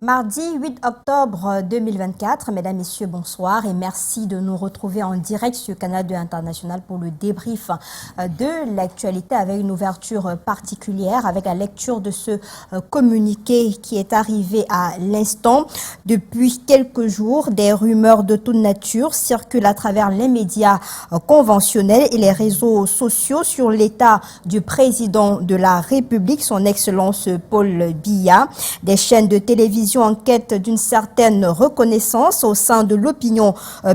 Mardi 8 octobre 2024, mesdames, messieurs, bonsoir et merci de nous retrouver en direct sur Canal 2 International pour le débrief de l'actualité avec une ouverture particulière, avec la lecture de ce communiqué qui est arrivé à l'instant. Depuis quelques jours, des rumeurs de toute nature circulent à travers les médias conventionnels et les réseaux sociaux sur l'état du président de la République, son Excellence Paul Biya. Des chaînes de télévision en quête d'une certaine reconnaissance au sein de l'opinion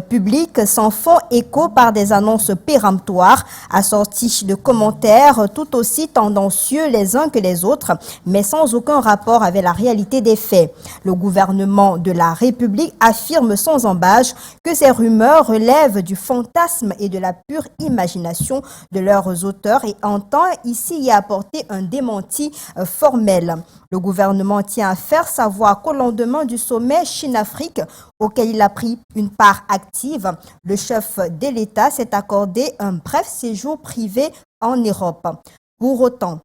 publique s'en font écho par des annonces péremptoires assorties de commentaires tout aussi tendancieux les uns que les autres, mais sans aucun rapport avec la réalité des faits. Le gouvernement de la République affirme sans embâche que ces rumeurs relèvent du fantasme et de la pure imagination de leurs auteurs et entend ici y apporter un démenti formel. Le gouvernement tient à faire savoir qu'au lendemain du sommet Chine-Afrique, auquel il a pris une part active, le chef de l'État s'est accordé un bref séjour privé en Europe. Pour autant,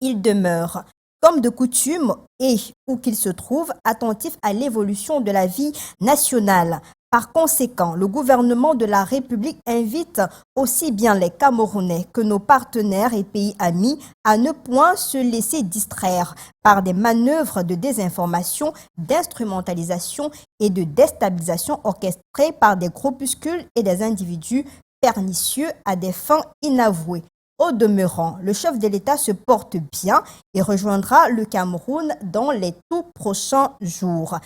il demeure, comme de coutume et où qu'il se trouve, attentif à l'évolution de la vie nationale. Par conséquent, le gouvernement de la République invite aussi bien les Camerounais que nos partenaires et pays amis à ne point se laisser distraire par des manœuvres de désinformation, d'instrumentalisation et de déstabilisation orchestrées par des groupuscules et des individus pernicieux à des fins inavouées. Au demeurant, le chef de l'État se porte bien et rejoindra le Cameroun dans les tout prochains jours.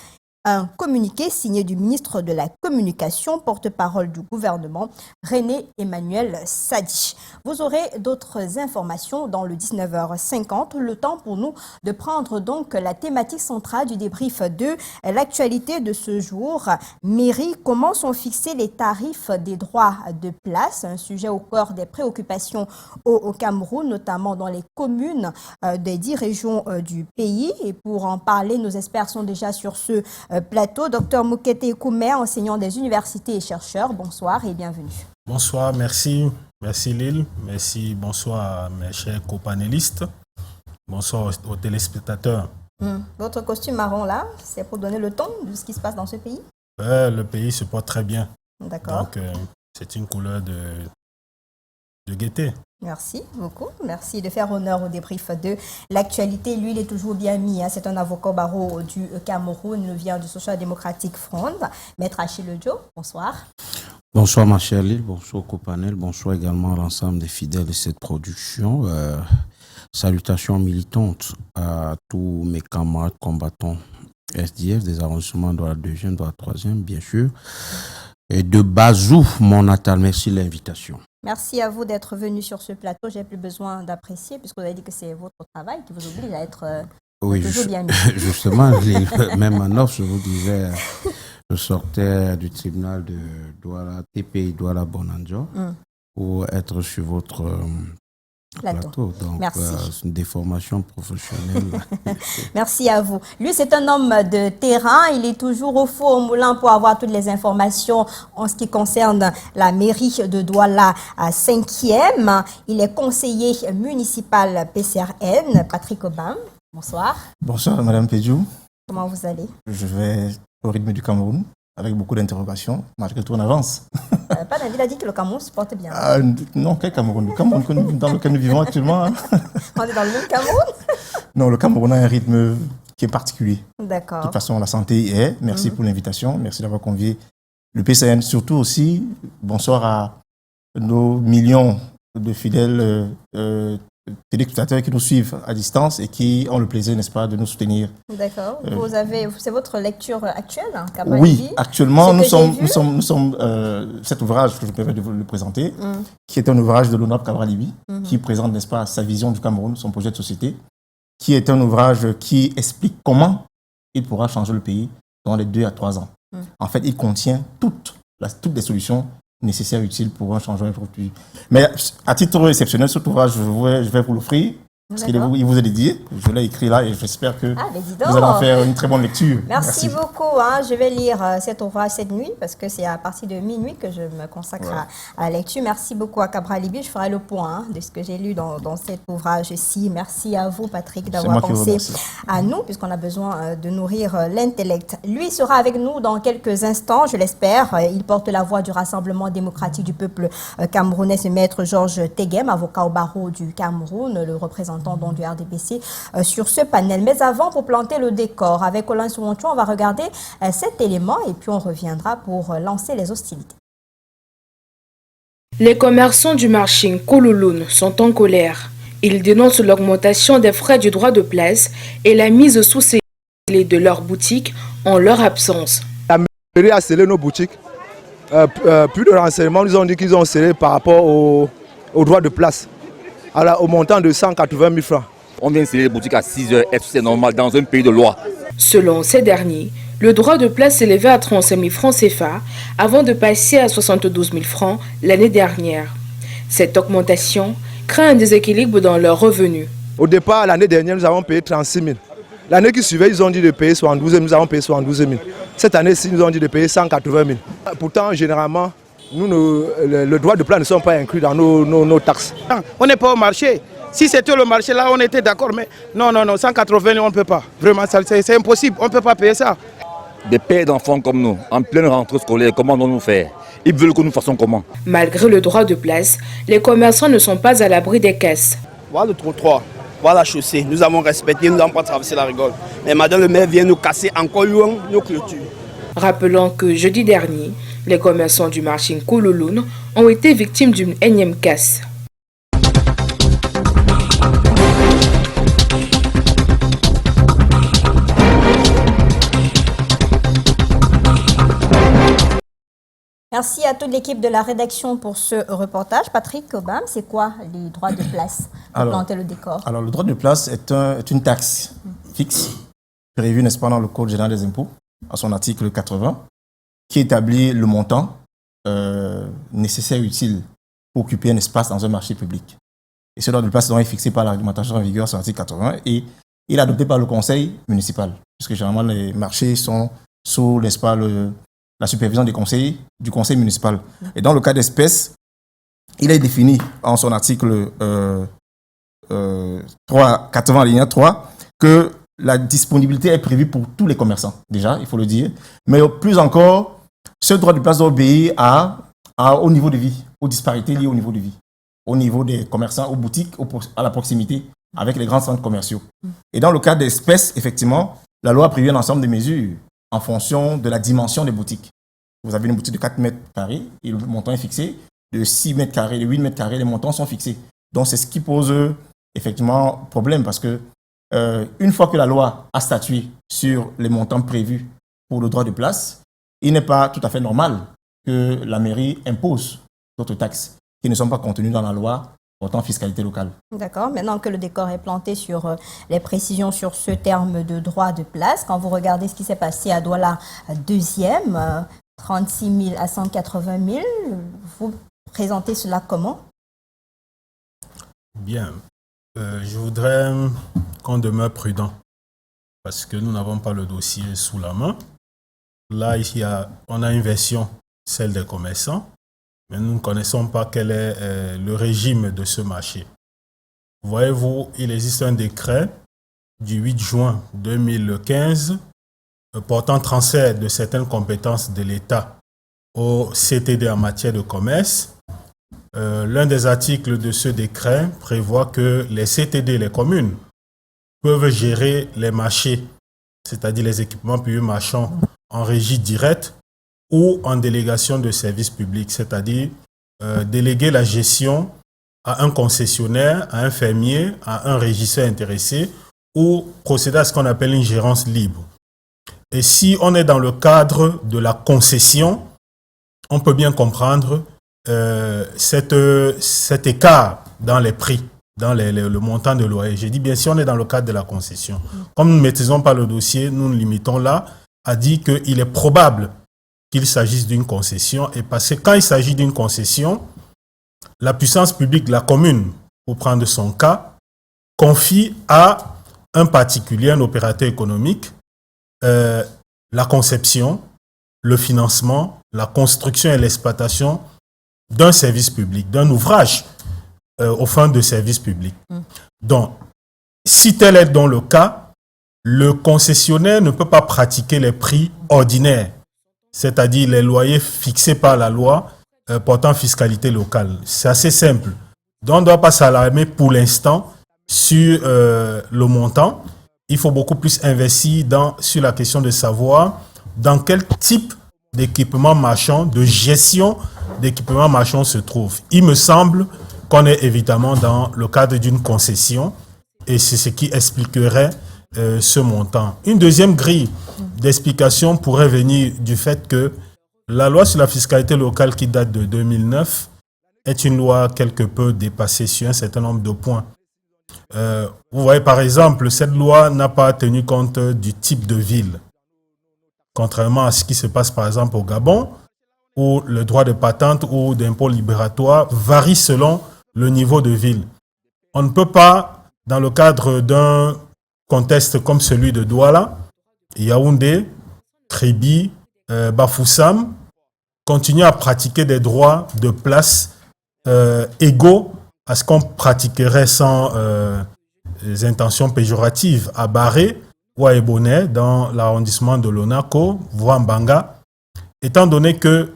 Un communiqué signé du ministre de la Communication, porte-parole du gouvernement, René Emmanuel Sadi. Vous aurez d'autres informations dans le 19h50. Le temps pour nous de prendre donc la thématique centrale du débrief de l'actualité de ce jour. Mairie, comment sont fixés les tarifs des droits de place? Un sujet au cœur des préoccupations au Cameroun, notamment dans les communes des 10 régions du pays. Et pour en parler, nos experts sont déjà sur ce plateau. Docteur Moukete Koume, enseignant des universités et chercheur, bonsoir et bienvenue. Bonsoir, merci. Merci Lille. Merci, bonsoir à mes chers copanélistes. Bonsoir aux téléspectateurs. Votre costume marron là, c'est pour donner le ton de ce qui se passe dans ce pays? Le pays se porte très bien. D'accord. Donc, c'est une couleur de gaieté. Merci beaucoup. Merci de faire honneur au débrief de l'actualité. Lui, il est toujours bien mis. C'est un avocat au barreau du Cameroun. Il vient du Social Democratic Front. Maître Achille Dio, bonsoir. Bonsoir ma chère Lille, bonsoir au copanel, bonsoir également à l'ensemble des fidèles de cette production. Salutations militantes à tous mes camarades combattants SDF, des arrondissements de la 2e, de la 3e, bien sûr. Et de Bazou, mon natal, merci de l'invitation. Merci à vous d'être venu sur ce plateau. J'ai plus besoin d'apprécier puisque vous avez dit que c'est votre travail qui vous oblige à être toujours bien mis. Justement, même en off, je vous disais, je sortais du tribunal de Douala, TPI Douala Bonanjo, pour être sur votre plateau. Donc, c'est une déformation professionnelle. Merci à vous. Lui, c'est un homme de terrain. Il est toujours au four au moulin pour avoir toutes les informations en ce qui concerne la mairie de Douala 5e. Il est conseiller municipal PCRN. Patrick Obam, bonsoir. Bonsoir, Madame Pédiou. Comment vous allez? Je vais au rythme du Cameroun, avec beaucoup d'interrogations, malgré tout on avance. Pas d'avis, il a dit que le Cameroun se porte bien. Non, quel Cameroun? Le Cameroun dans lequel nous vivons actuellement. On est dans le même Cameroun? Non, le Cameroun a un rythme qui est particulier. D'accord. De toute façon, la santé y est. Merci pour l'invitation. Merci d'avoir convié le PCN. Surtout aussi, bonsoir à nos millions de fidèles téléspectateurs qui nous suivent à distance et qui ont le plaisir, n'est-ce pas, de nous soutenir. D'accord. C'est votre lecture actuelle, hein, Oui, actuellement, nous sommes cet ouvrage que je me permets de vous le présenter, qui est un ouvrage de l'honorable Cabral-Libi, qui présente, n'est-ce pas, sa vision du Cameroun, son projet de société, qui est un ouvrage qui explique comment il pourra changer le pays dans les 2 à 3 ans. En fait, il contient toutes les solutions nécessaires, utiles pour un changement produit. Mais à titre exceptionnel, cet ouvrage, je vais vous l'offrir Parce qu'il vous a dédié. Je l'ai écrit là et j'espère que vous allez en faire une très bonne lecture. Merci beaucoup. Je vais lire cet ouvrage cette nuit parce que c'est à partir de minuit que je me consacre à la lecture. Merci beaucoup à Cabral Libye. Je ferai le point de ce que j'ai lu dans cet ouvrage-ci. Merci à vous, Patrick, d'avoir pensé à nous puisqu'on a besoin de nourrir l'intellect. Lui sera avec nous dans quelques instants, je l'espère. Il porte la voix du Rassemblement démocratique du peuple camerounais, ce maître Georges Tegem, avocat au barreau du Cameroun, le représentant du RDPC sur ce panel. Mais avant, pour planter le décor, avec Colin Souonchou, on va regarder cet élément et puis on reviendra pour lancer les hostilités. Les commerçants du marché Nkololoun sont en colère. Ils dénoncent l'augmentation des frais du droit de place et la mise sous scellé de leurs boutiques en leur absence. La mairie a scellé nos boutiques. Plus de renseignements nous ont dit qu'ils ont scellé par rapport au droit de place. Au montant de 180 000 francs. On vient sceller les boutiques à 6 heures, est-ce que c'est normal dans un pays de loi? Selon ces derniers, le droit de place s'élevait à 35 000 francs CFA avant de passer à 72 000 francs l'année dernière. Cette augmentation crée un déséquilibre dans leurs revenus. Au départ, l'année dernière, nous avons payé 36 000. L'année qui suivait, ils ont dit de payer 72 000, nous avons payé 72 000. Cette année-ci, ils nous ont dit de payer 180 000. Pourtant, généralement, nous, le droit de place ne sont pas inclus dans nos taxes. On n'est pas au marché. Si c'était le marché là, on était d'accord. Mais non, 180 on ne peut pas. Vraiment, c'est impossible. On ne peut pas payer ça. Des pères d'enfants comme nous, en pleine rentrée scolaire, comment allons-nous faire? Ils veulent que nous fassions comment? Malgré le droit de place, les commerçants ne sont pas à l'abri des caisses. Voilà le trottoir, voilà la chaussée. Nous avons respecté, nous n'avons pas traversé la rigole. Mais madame le maire vient nous casser encore loin nos clôtures. Rappelons que jeudi dernier, les commerçants du marché Nkololoun ont été victimes d'une énième casse. Merci à toute l'équipe de la rédaction pour ce reportage. Patrick Obam, c'est quoi les droits de place pour planter le décor? Alors, le droit de place est une taxe fixe prévue, n'est-ce pas, dans le Code général des impôts, à son article 80, qui établit le montant nécessaire et utile pour occuper un espace dans un marché public. Et ce droit de place est fixé par la réglementation en vigueur sur l'article 80 et il est adopté par le conseil municipal, puisque généralement les marchés sont sous, n'est-ce pas, la supervision du conseil municipal. Et dans le cas d'espèce, il est défini en son article 80 alinéa 3 que la disponibilité est prévue pour tous les commerçants, déjà, il faut le dire. Mais plus encore, ce droit de place doit obéir au niveau de vie, aux disparités liées au niveau de vie, au niveau des commerçants, aux boutiques, à la proximité, avec les grands centres commerciaux. Et dans le cas d'espèces, effectivement, la loi a prévu un ensemble de mesures en fonction de la dimension des boutiques. Vous avez une boutique de 4 mètres carrés et le montant est fixé. De 6 mètres carrés, de 8 mètres carrés, les montants sont fixés. Donc, c'est ce qui pose effectivement problème parce que une fois que la loi a statué sur les montants prévus pour le droit de place, il n'est pas tout à fait normal que la mairie impose d'autres taxes qui ne sont pas contenues dans la loi portant fiscalité locale. D'accord. Maintenant que le décor est planté sur les précisions sur ce terme de droit de place, quand vous regardez ce qui s'est passé à Douala 2e, 36 000 à 180 000, vous présentez cela comment? Bien. Je voudrais qu'on demeure prudent parce que nous n'avons pas le dossier sous la main. Là, ici, on a une version, celle des commerçants, mais nous ne connaissons pas quel est le régime de ce marché. Voyez-vous, il existe un décret du 8 juin 2015 portant transfert de certaines compétences de l'État au CTD en matière de commerce. L'un des articles de ce décret prévoit que les CTD, les communes, peuvent gérer les marchés, c'est-à-dire les équipements publics marchands en régie directe ou en délégation de services publics, c'est-à-dire déléguer la gestion à un concessionnaire, à un fermier, à un régisseur intéressé ou procéder à ce qu'on appelle une gérance libre. Et si on est dans le cadre de la concession, on peut bien comprendre cet écart dans les prix, dans le montant de loyer. J'ai dit bien si on est dans le cadre de la concession. Comme nous ne maîtrisons pas le dossier, nous nous limitons là à dire qu'il est probable qu'il s'agisse d'une concession et parce que quand il s'agit d'une concession, la puissance publique, la commune, pour prendre son cas, confie à un particulier, un opérateur économique, la conception, le financement, la construction et l'exploitation d'un service public, d'un ouvrage aux fins de service public. Donc, si tel est dans le cas, le concessionnaire ne peut pas pratiquer les prix ordinaires, c'est-à-dire les loyers fixés par la loi portant fiscalité locale. C'est assez simple. Donc, on ne doit pas s'alarmer pour l'instant sur le montant. Il faut beaucoup plus investir sur la question de savoir dans quel type d'équipement marchand, de gestion d'équipement marchand se trouve. Il me semble qu'on est évidemment dans le cadre d'une concession et c'est ce qui expliquerait ce montant. Une deuxième grille d'explication pourrait venir du fait que la loi sur la fiscalité locale qui date de 2009 est une loi quelque peu dépassée sur un certain nombre de points. Vous voyez par exemple, cette loi n'a pas tenu compte du type de ville. Contrairement à ce qui se passe par exemple au Gabon, où le droit de patente ou d'impôt libératoire varie selon le niveau de ville. On ne peut pas, dans le cadre d'un contexte comme celui de Douala, Yaoundé, Kribi, Bafoussam, continuer à pratiquer des droits de place égaux à ce qu'on pratiquerait sans les intentions péjoratives à Barré ou à Ebonnet dans l'arrondissement de Lonako, voire Mbanga, étant donné que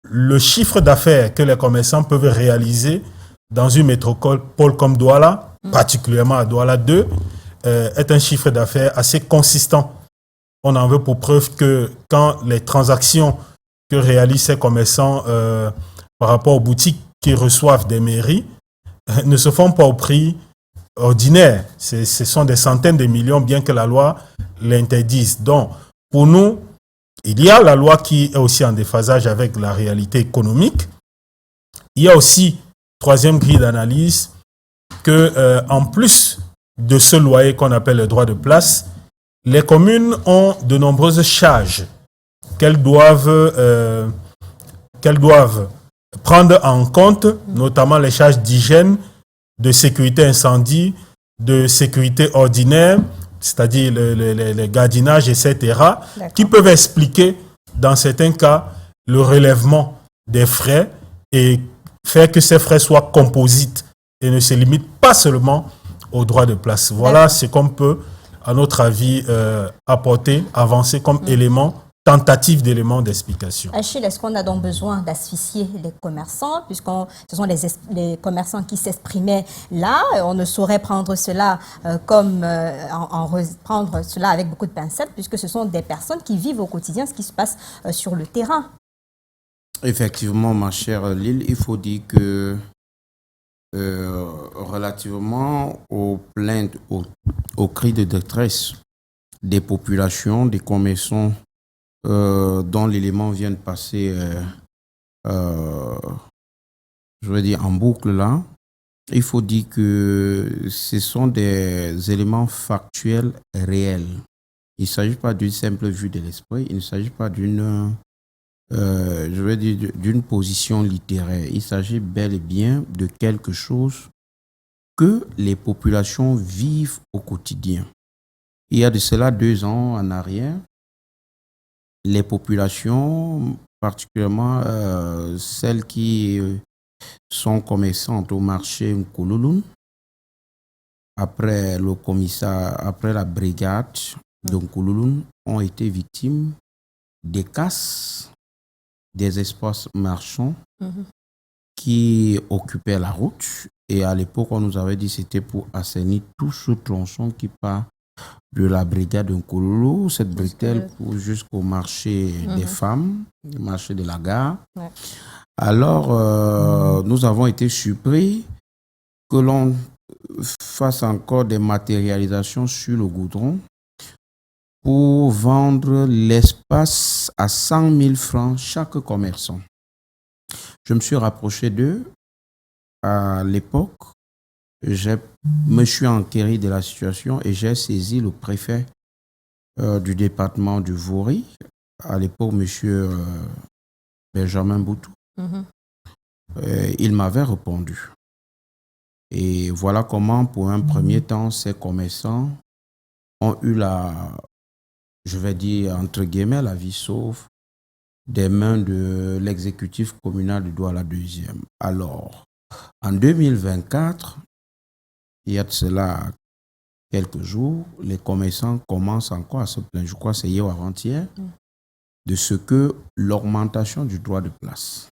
le chiffre d'affaires que les commerçants peuvent réaliser dans une métropole comme Douala, particulièrement à Douala 2, est un chiffre d'affaires assez consistant. On en veut pour preuve que quand les transactions que réalisent ces commerçants par rapport aux boutiques qui reçoivent des mairies ne se font pas au prix ordinaire. Ce sont des centaines de millions, bien que la loi l'interdise. Donc, pour nous, il y a la loi qui est aussi en déphasage avec la réalité économique. Il y a aussi, troisième grille d'analyse, que en plus de ce loyer qu'on appelle le droit de place, les communes ont de nombreuses charges qu'elles doivent prendre en compte, notamment les charges d'hygiène, de sécurité incendie, de sécurité ordinaire, c'est-à-dire les gardinages, etc., qui peuvent expliquer, dans certains cas, le relèvement des frais et faire que ces frais soient composites et ne se limitent pas seulement au droit de place. Voilà ce qu'on peut, à notre avis, apporter, avancer comme élément, tentative d'éléments d'explication. Achille, est-ce qu'on a donc besoin d'asphyxier les commerçants, puisque ce sont les commerçants qui s'exprimaient là? On ne saurait prendre cela prendre cela avec beaucoup de pincettes, puisque ce sont des personnes qui vivent au quotidien ce qui se passe sur le terrain. Effectivement, ma chère Lille, il faut dire que relativement aux plaintes, aux cris de détresse des populations, des commerçants dont l'élément vient de passer, je veux dire, en boucle là, il faut dire que ce sont des éléments factuels réels. Il ne s'agit pas d'une simple vue de l'esprit, il ne s'agit pas d'une position littéraire. Il s'agit bel et bien de quelque chose que les populations vivent au quotidien. Il y a de cela 2 ans en arrière, les populations, particulièrement celles qui sont commerçantes au marché Nkoulouloun, après la brigade de Nkoulouloun, ont été victimes des casses des espaces marchands qui occupaient la route. Et à l'époque, on nous avait dit que c'était pour assainir tout ce tronçon qui part de la brigade de Nkouloulou, cette bretelle jusqu'au marché des femmes, le marché de la gare. Ouais. Alors, nous avons été surpris que l'on fasse encore des matérialisations sur le goudron pour vendre l'espace à 100 000 francs chaque commerçant. Je me suis rapproché d'eux à l'époque. Je me suis enquéré de la situation et j'ai saisi le préfet du département du Vouri, à l'époque, M. Benjamin Boutou. Il m'avait répondu. Et voilà comment, pour un premier temps, ces commerçants ont eu je vais dire, entre guillemets, la vie sauve des mains de l'exécutif communal du Douala deuxième. Alors, en 2024, il y a de cela quelques jours, les commerçants commencent encore à se plaindre, je crois que c'est hier ou avant-hier, de ce que l'augmentation du droit de place.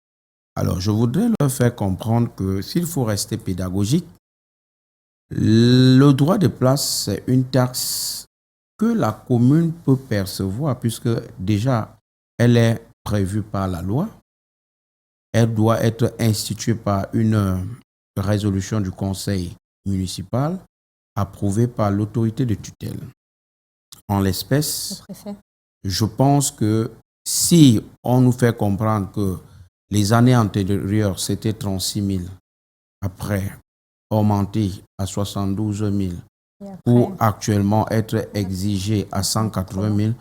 Alors, je voudrais leur faire comprendre que s'il faut rester pédagogique, le droit de place, c'est une taxe que la commune peut percevoir puisque déjà, elle est prévue par la loi. Elle doit être instituée par une résolution du conseil municipal approuvée par l'autorité de tutelle. En l'espèce, je pense que si on nous fait comprendre que les années antérieures, c'était 36 000, après augmenter à 72 000, pour actuellement être exigé à 180 000,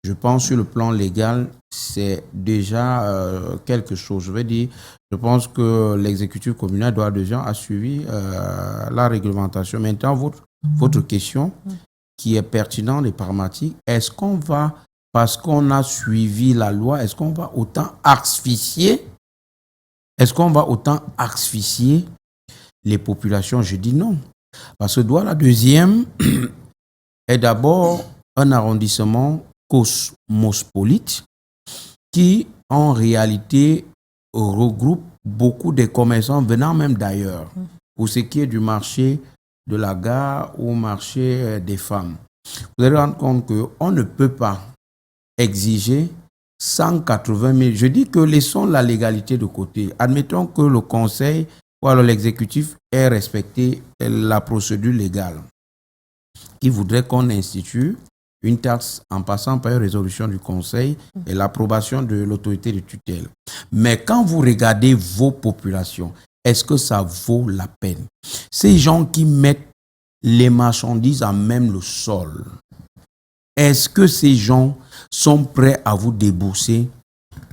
je pense sur le plan légal, c'est déjà quelque chose. Je veux dire, je pense que l'exécutif communal doit déjà a suivi la réglementation. Maintenant, votre question qui est pertinente et pragmatique, est-ce qu'on va, parce qu'on a suivi la loi, est-ce qu'on va autant asphyxier les populations? Je dis non. Parce que Douala deuxième est d'abord un arrondissement cosmopolite qui, en réalité, regroupe beaucoup de commerçants venant même d'ailleurs, pour ce qui est du marché de la gare ou marché des femmes. Vous allez rendre compte qu'on ne peut pas exiger 180 000. Je dis que laissons la légalité de côté. Admettons que le conseil ou alors l'exécutif ait respecté la procédure légale qui voudrait qu'on institue une taxe en passant par une résolution du conseil et l'approbation de l'autorité de tutelle. Mais quand vous regardez vos populations, est-ce que ça vaut la peine? Ces gens qui mettent les marchandises à même le sol, est-ce que ces gens sont prêts à vous débourser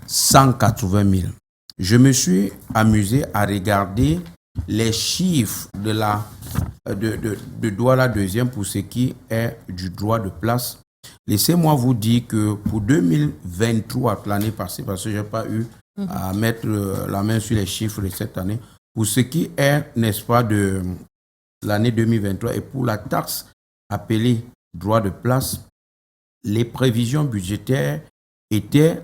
180 000? Je me suis amusé à regarder les chiffres de Douala deuxième pour ce qui est du droit de place. Laissez-moi vous dire que pour 2023, l'année passée, parce que je n'ai pas eu à mettre la main sur les chiffres de cette année, pour ce qui est, n'est-ce pas, de l'année 2023 et pour la taxe appelée droit de place, les prévisions budgétaires étaient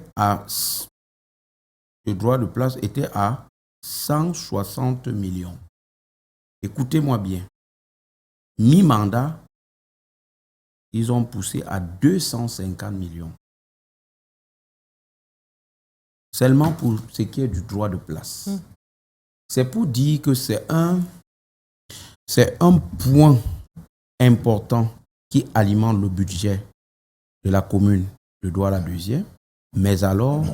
le droit de place était à 160 millions. Écoutez-moi bien. Mi-mandat, ils ont poussé à 250 millions. Seulement pour ce qui est du droit de place. C'est pour dire que c'est un point important qui alimente le budget de la commune de Douala deuxième. Mais alors,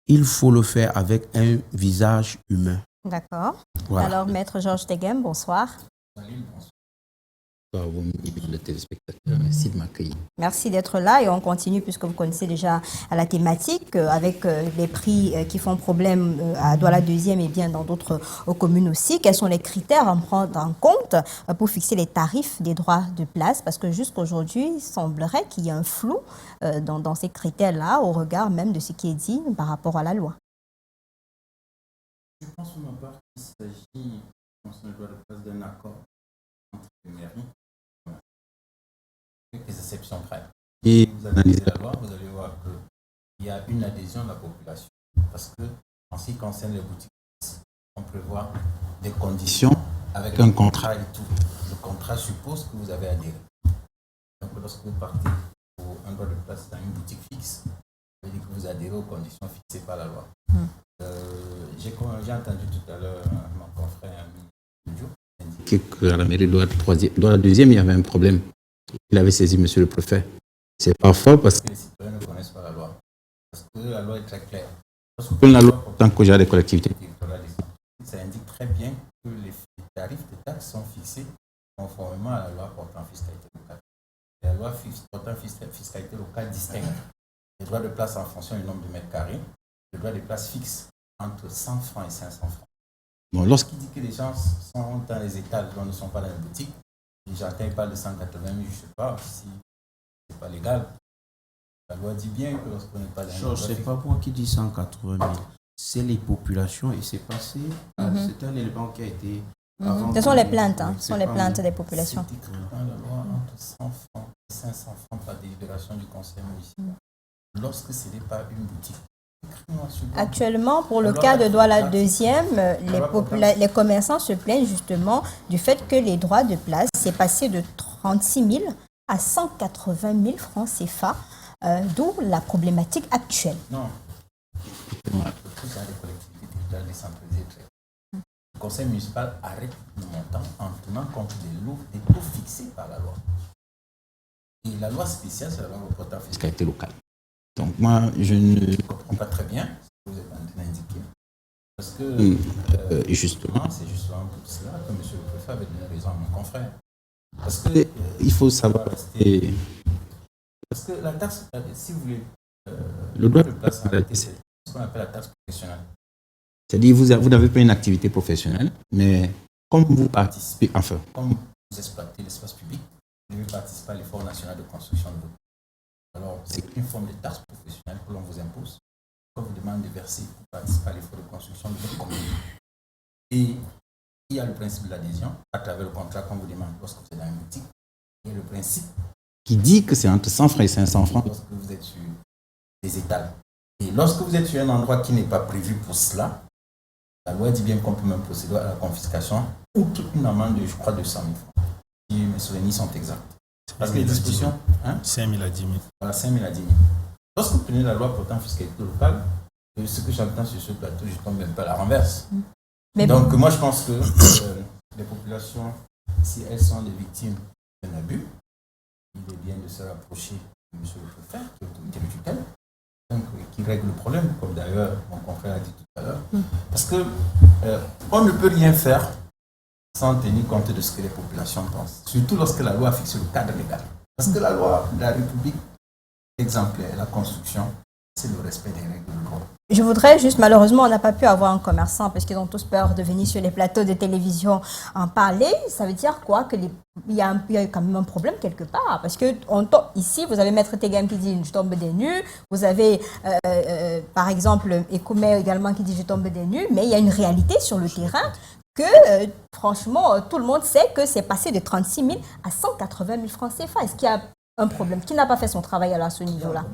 il faut le faire avec un visage humain. D'accord. Voilà. Alors, Maître Georges Teguem, bonsoir. Bonsoir à vous, les téléspectateurs. Merci de m'accueillir. Merci d'être là et on continue puisque vous connaissez déjà la thématique avec les prix qui font problème à Douala deuxième et bien dans d'autres communes aussi. Quels sont les critères à prendre en compte pour fixer les tarifs des droits de place? Parce que jusqu'à aujourd'hui, il semblerait qu'il y ait un flou dans ces critères-là au regard même de ce qui est dit par rapport à la loi. Je pense pour ma part qu'il s'agit, concernant le droit de place, d'un accord entre les mairies, avec des exceptions près. Et vous analysez la loi, vous allez voir qu'il y a une adhésion de la population. Parce que, en ce qui concerne les boutiques, on prévoit des conditions avec un contrat et tout. Le contrat suppose que vous avez adhéré. Donc, lorsque vous partez pour un droit de place dans une boutique fixe, ça veut dire que vous adhérez aux conditions fixées par la loi. J'ai entendu tout à l'heure mon confrère indiquer qu'à la mairie de Douala deuxième, il y avait un problème. Il avait saisi monsieur le préfet. C'est pas faux parce que les citoyens ne connaissent pas la loi. Parce que la loi est très claire. la loi tant que j'ai des collectivités. Ça indique très bien que les tarifs de taxes sont fixés conformément à la loi portant fiscalité locale. La loi portant fiscalité locale distingue les droits de place en fonction du nombre de mètres carrés, le droit de place fixe entre 100 francs et 500 francs. Bon, lorsqu'il dit que les gens sont dans les étals, donc ne sont pas dans les boutiques, et j'entends parle de 180 000, je ne sais pas si c'est pas légal. La loi dit bien que lorsqu'on n'est pas dans les boutiques. Ce n'est pas moi qui dis 180 000. C'est les populations et c'est passé. C'est un élément qui a été. Ce sont les plaintes, ce sont les plaintes des populations. C'est écrit dans la loi entre 100 francs et 500 francs par délibération du conseil municipal. Lorsque ce n'est pas une boutique. Actuellement, pour le cas de Douala deuxième, les commerçants se plaignent justement du fait que les droits de place s'est passé de 36 000 à 180 000 francs CFA, d'où la problématique actuelle. Non. Tous dans les collectivités territoriales décentralisées. Le conseil municipal arrête le montant en tenant compte des taux fixés par la loi. Et la loi spéciale, c'est la loi reportant fiscalité locale. Donc moi, je ne comprends pas très bien ce que vous êtes en train d'indiquer. Parce que justement, c'est justement pour cela que M. le préfet avait donné raison à mon confrère. Parce que il faut savoir rester. Parce que la taxe, si vous voulez, le droit de place en réalité, c'est ce qu'on appelle la taxe professionnelle. C'est-à-dire vous n'avez pas une activité professionnelle, mais comme vous participez, enfin, comme vous exploitez l'espace public, vous devez participer à l'effort national de construction de votre. Alors, c'est une forme de taxe professionnelle que l'on vous impose, qu'on vous demande de verser pour participer à l'effort de construction de votre commune. Et il y a le principe de l'adhésion, à travers le contrat qu'on vous demande lorsque vous êtes dans une boutique. Il y a le principe qui dit que c'est entre 100 francs et 500 francs. Lorsque vous êtes sur des étals. Et lorsque vous êtes sur un endroit qui n'est pas prévu pour cela, la loi dit bien qu'on peut même procéder à la confiscation ou toute une amende de, je crois, de 100 000 francs. Si mes souvenirs sont exacts. Parce que les dispositions... 5 000 à 10 000. Voilà, 5 000 à 10 000. Lorsque vous prenez la loi portant fiscalité locale, ce que j'entends sur ce plateau, je tombe un peu à la renverse. Mais donc, moi, je pense que les populations, si elles sont des victimes d'un abus, il est bien de se rapprocher de M. le préfet, de l'autorité de tutelle, qui règle le problème, comme d'ailleurs mon confrère a dit tout à l'heure. Parce que on ne peut rien faire sans tenir compte de ce que les populations pensent. Surtout lorsque la loi fixe le cadre légal. Parce que la loi de la République exemplaire, la construction, c'est le respect des règles de droit. Je voudrais juste, malheureusement, on n'a pas pu avoir un commerçant parce qu'ils ont tous peur de venir sur les plateaux de télévision en parler. Ça veut dire quoi? Qu'il y a quand même un problème quelque part. Parce que ici, vous avez Maître Tegam qui dit « je tombe des nues ». Vous avez, par exemple, Ekoumé également qui dit « je tombe des nues ». Mais il y a une réalité sur le terrain que, franchement, tout le monde sait que c'est passé de 36 000 à 180 000 francs CFA. Est-ce qu'il y a un problème? Qui n'a pas fait son travail à ce niveau-là?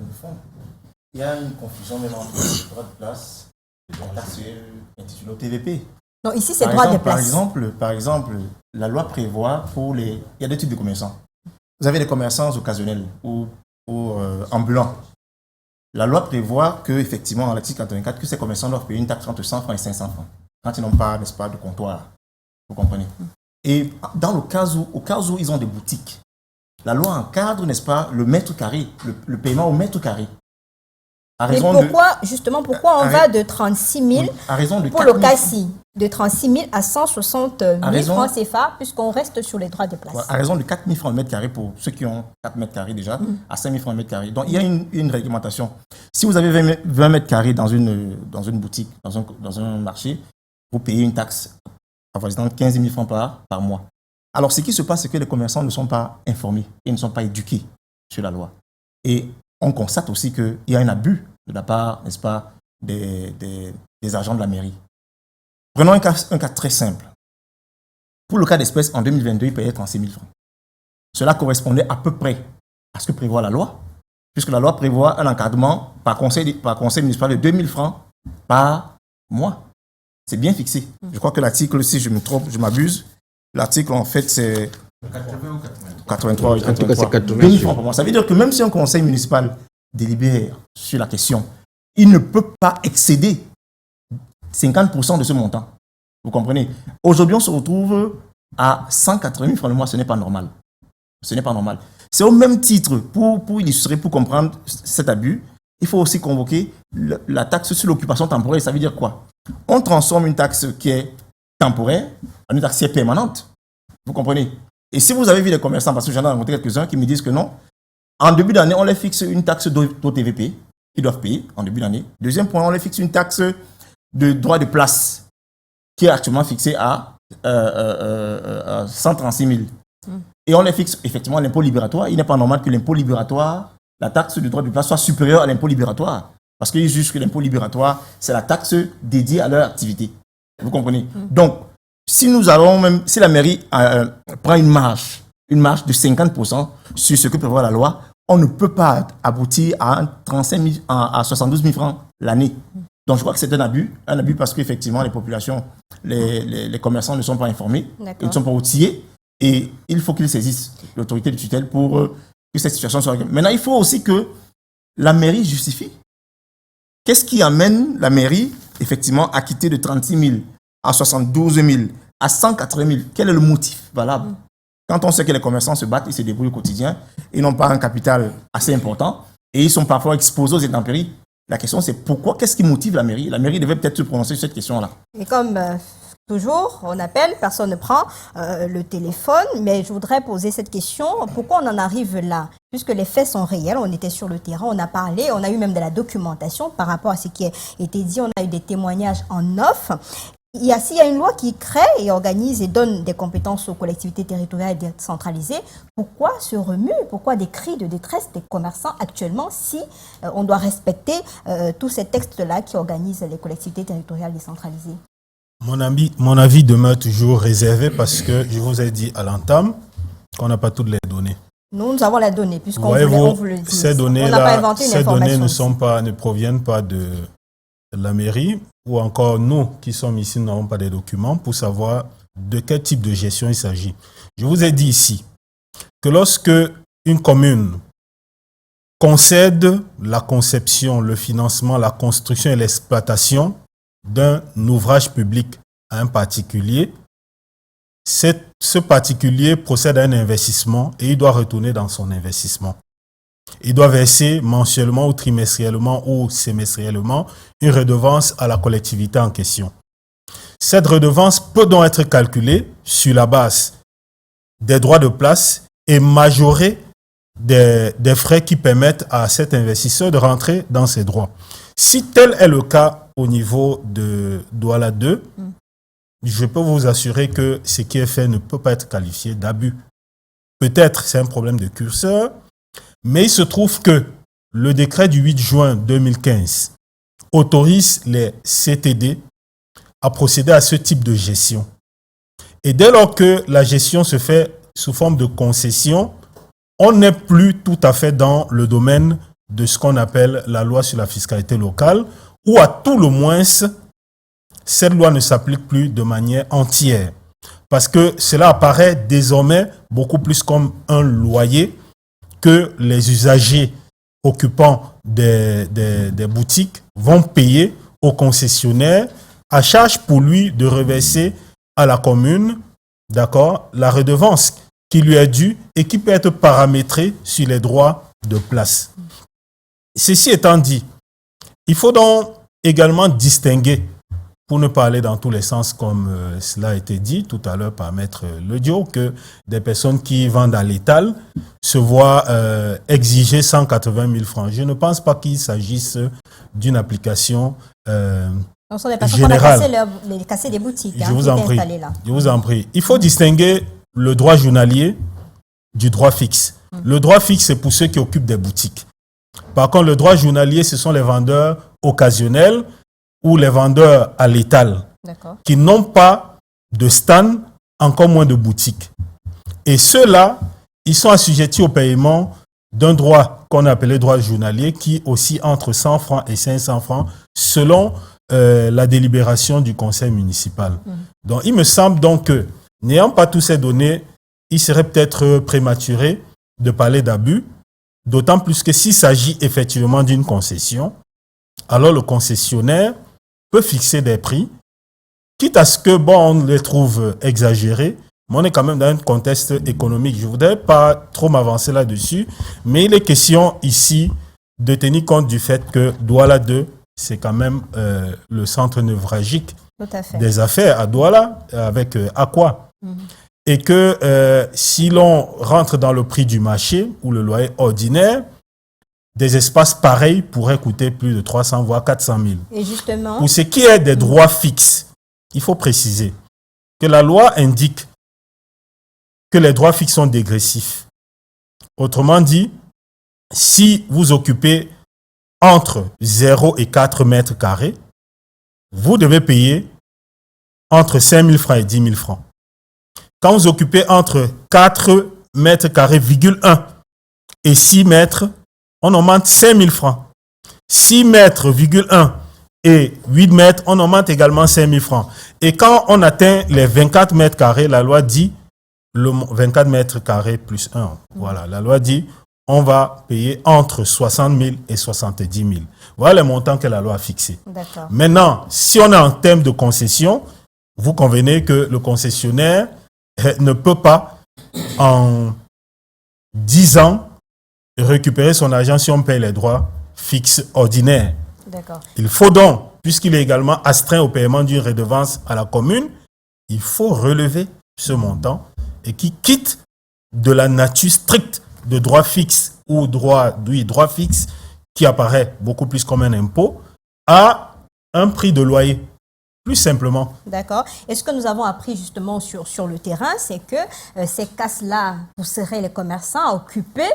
Il y a une confusion même entre les droits de place et la taxe intitulée au TVP. Non, ici, c'est droit de place. Par exemple, la loi prévoit pour les... Il y a deux types de commerçants. Vous avez les commerçants occasionnels ou ambulants. La loi prévoit qu'effectivement, en l'article 84, que ces commerçants doivent payer une taxe entre 100 francs et 500 francs. Quand ils n'ont pas, n'est-ce pas, de comptoir. Vous comprenez? Et dans au cas où ils ont des boutiques, la loi encadre, n'est-ce pas, le mètre carré, le paiement au mètre carré. Mais pourquoi on va de 36 000 pour le cas-ci, de 36 000 à 160 000 francs CFA, puisqu'on reste sur les droits de place. À raison de 4 000 francs le mètre carré pour ceux qui ont 4 mètres carrés déjà, à 5 000 francs le mètre carré. Donc il y a une réglementation. Si vous avez 20 mètres carrés dans une boutique, dans un marché, vous payez une taxe avoisinant 15 000 francs par mois. Alors ce qui se passe, c'est que les commerçants ne sont pas informés et ne sont pas éduqués sur la loi. Et on constate aussi qu'il y a un abus de la part, n'est-ce pas, des agents de la mairie. Prenons un cas très simple. Pour le cas d'espèce, en 2022, ils payaient 36 000 francs. Cela correspondait à peu près à ce que prévoit la loi, puisque la loi prévoit un encadrement par conseil municipal de 2 000 francs par mois. C'est bien fixé. Je crois que l'article, si je me trompe, je m'abuse, l'article, en fait, c'est 80 ou 83. 83. 2 000 francs par mois. Ça veut dire que même si un conseil municipal délibère sur la question, il ne peut pas excéder 50% de ce montant. Vous comprenez? Aujourd'hui, on se retrouve à 180 000 francs le mois. Ce n'est pas normal. Ce n'est pas normal. C'est au même titre, pour illustrer, pour comprendre cet abus, il faut aussi convoquer la taxe sur l'occupation temporaire. Ça veut dire quoi? On transforme une taxe qui est temporaire en une taxe qui est permanente. Vous comprenez? Et si vous avez vu les commerçants, parce que j'en ai rencontré quelques-uns qui me disent que non, en début d'année, on les fixe une taxe d'OTVP qu'ils doivent payer en début d'année. Deuxième point, on les fixe une taxe de droit de place qui est actuellement fixé à 136 000. Et on les fixe effectivement l'impôt libératoire. Il n'est pas normal que l'impôt libératoire, la taxe du droit de place, soit supérieure à l'impôt libératoire. Parce qu'ils jugent que l'impôt libératoire, c'est la taxe dédiée à leur activité. Vous comprenez? Donc, si la mairie prend une marge de 50% sur ce que prévoit la loi, on ne peut pas aboutir à 72 000 francs l'année. Donc, je crois que c'est un abus parce qu'effectivement, les populations, les commerçants ne sont pas informés, ils ne sont pas outillés, et il faut qu'ils saisissent l'autorité de tutelle pour que cette situation soit réglée. Maintenant, il faut aussi que la mairie justifie. Qu'est-ce qui amène la mairie, effectivement, à quitter de 36 000 à 72 000 à 180 000? Quel est le motif valable? Quand on sait que les commerçants se battent, ils se débrouillent au quotidien, ils n'ont pas un capital assez important et ils sont parfois exposés aux intempéries. La question, c'est pourquoi? Qu'est-ce qui motive la mairie? La mairie devait peut-être se prononcer sur cette question-là. Et comme toujours, on appelle, personne ne prend le téléphone, mais je voudrais poser cette question. Pourquoi on en arrive là? Puisque les faits sont réels, on était sur le terrain, on a parlé, on a eu même de la documentation par rapport à ce qui a été dit, on a eu des témoignages en off. S'il y a une loi qui crée et organise et donne des compétences aux collectivités territoriales décentralisées, pourquoi ce remue? Pourquoi des cris de détresse des commerçants actuellement si on doit respecter tous ces textes-là qui organisent les collectivités territoriales décentralisées? Mon avis demeure toujours réservé parce que je vous ai dit à l'entame qu'on n'a pas toutes les données. Nous avons la donnée, puisqu'on vous le dit. Ces données-là, ne proviennent pas de la mairie, ou encore nous qui sommes ici n'avons pas des documents pour savoir de quel type de gestion il s'agit. Je vous ai dit ici que lorsque une commune concède la conception, le financement, la construction et l'exploitation d'un ouvrage public à un particulier, ce particulier procède à un investissement et il doit retourner dans son investissement. Il doit verser mensuellement ou trimestriellement ou semestriellement une redevance à la collectivité en question. Cette redevance peut donc être calculée sur la base des droits de place et majorer des frais qui permettent à cet investisseur de rentrer dans ses droits. Si tel est le cas au niveau de Douala 2, je peux vous assurer que ce qui est fait ne peut pas être qualifié d'abus. Peut-être c'est un problème de curseur, mais il se trouve que le décret du 8 juin 2015 autorise les CTD à procéder à ce type de gestion. Et dès lors que la gestion se fait sous forme de concession, on n'est plus tout à fait dans le domaine de ce qu'on appelle la loi sur la fiscalité locale, ou à tout le moins, cette loi ne s'applique plus de manière entière. Parce que cela apparaît désormais beaucoup plus comme un loyer que les usagers occupants des boutiques vont payer au concessionnaire à charge pour lui de reverser à la commune, d'accord, la redevance qui lui est due et qui peut être paramétrée sur les droits de place. Ceci étant dit, il faut donc également distinguer, pour ne pas aller dans tous les sens comme cela a été dit tout à l'heure par Maître Ledio, que des personnes qui vendent à l'étal se voient exiger 180 000 francs. Je ne pense pas qu'il s'agisse d'une application ce sont des personnes qui ont cassé des boutiques. Je vous en prie. Il faut distinguer le droit journalier du droit fixe. Le droit fixe, c'est pour ceux qui occupent des boutiques. Par contre, le droit journalier, ce sont les vendeurs occasionnels ou les vendeurs à l'étal qui n'ont pas de stand, encore moins de boutique. Et ceux-là, ils sont assujettis au paiement d'un droit qu'on a appelé droit journalier qui oscille entre 100 francs et 500 francs selon la délibération du conseil municipal. Donc, il me semble donc que, n'ayant pas toutes ces données, il serait peut-être prématuré de parler d'abus, d'autant plus que s'il s'agit effectivement d'une concession, alors le concessionnaire peut fixer des prix, quitte à ce que, on les trouve exagérés, mais on est quand même dans un contexte économique. Je ne voudrais pas trop m'avancer là-dessus, mais il est question ici de tenir compte du fait que Douala 2, c'est quand même le centre névralgique des affaires à Douala, avec Aqua. Et que si l'on rentre dans le prix du marché ou le loyer ordinaire, des espaces pareils pourraient coûter plus de 300 voire 400 000. Et justement, pour ce qui est des droits fixes, il faut préciser que la loi indique que les droits fixes sont dégressifs. Autrement dit, si vous occupez entre 0 et 4 mètres carrés, vous devez payer entre 5 000 francs et 10 000 francs. Quand vous occupez entre 4 mètres carrés, 1 et 6 mètres, on augmente 5 000 francs. 6 mètres, 1 et 8 mètres, on augmente également 5 000 francs. Et quand on atteint les 24 mètres carrés, la loi dit le 24 mètres carrés plus 1. Voilà, la loi dit on va payer entre 60 000 et 70 000. Voilà les montants que la loi a fixés. Maintenant, si on est en termes de concession, vous convenez que le concessionnaire ne peut pas, en 10 ans, récupérer son argent si on paye les droits fixes ordinaires. Il faut donc, puisqu'il est également astreint au paiement d'une redevance à la commune, il faut relever ce montant et qui quitte de la nature stricte de droit fixe ou droit fixe qui apparaît beaucoup plus comme un impôt à un prix de loyer. Plus simplement. D'accord. Et ce que nous avons appris justement sur le terrain, c'est que ces casses-là pousseraient les commerçants à occuper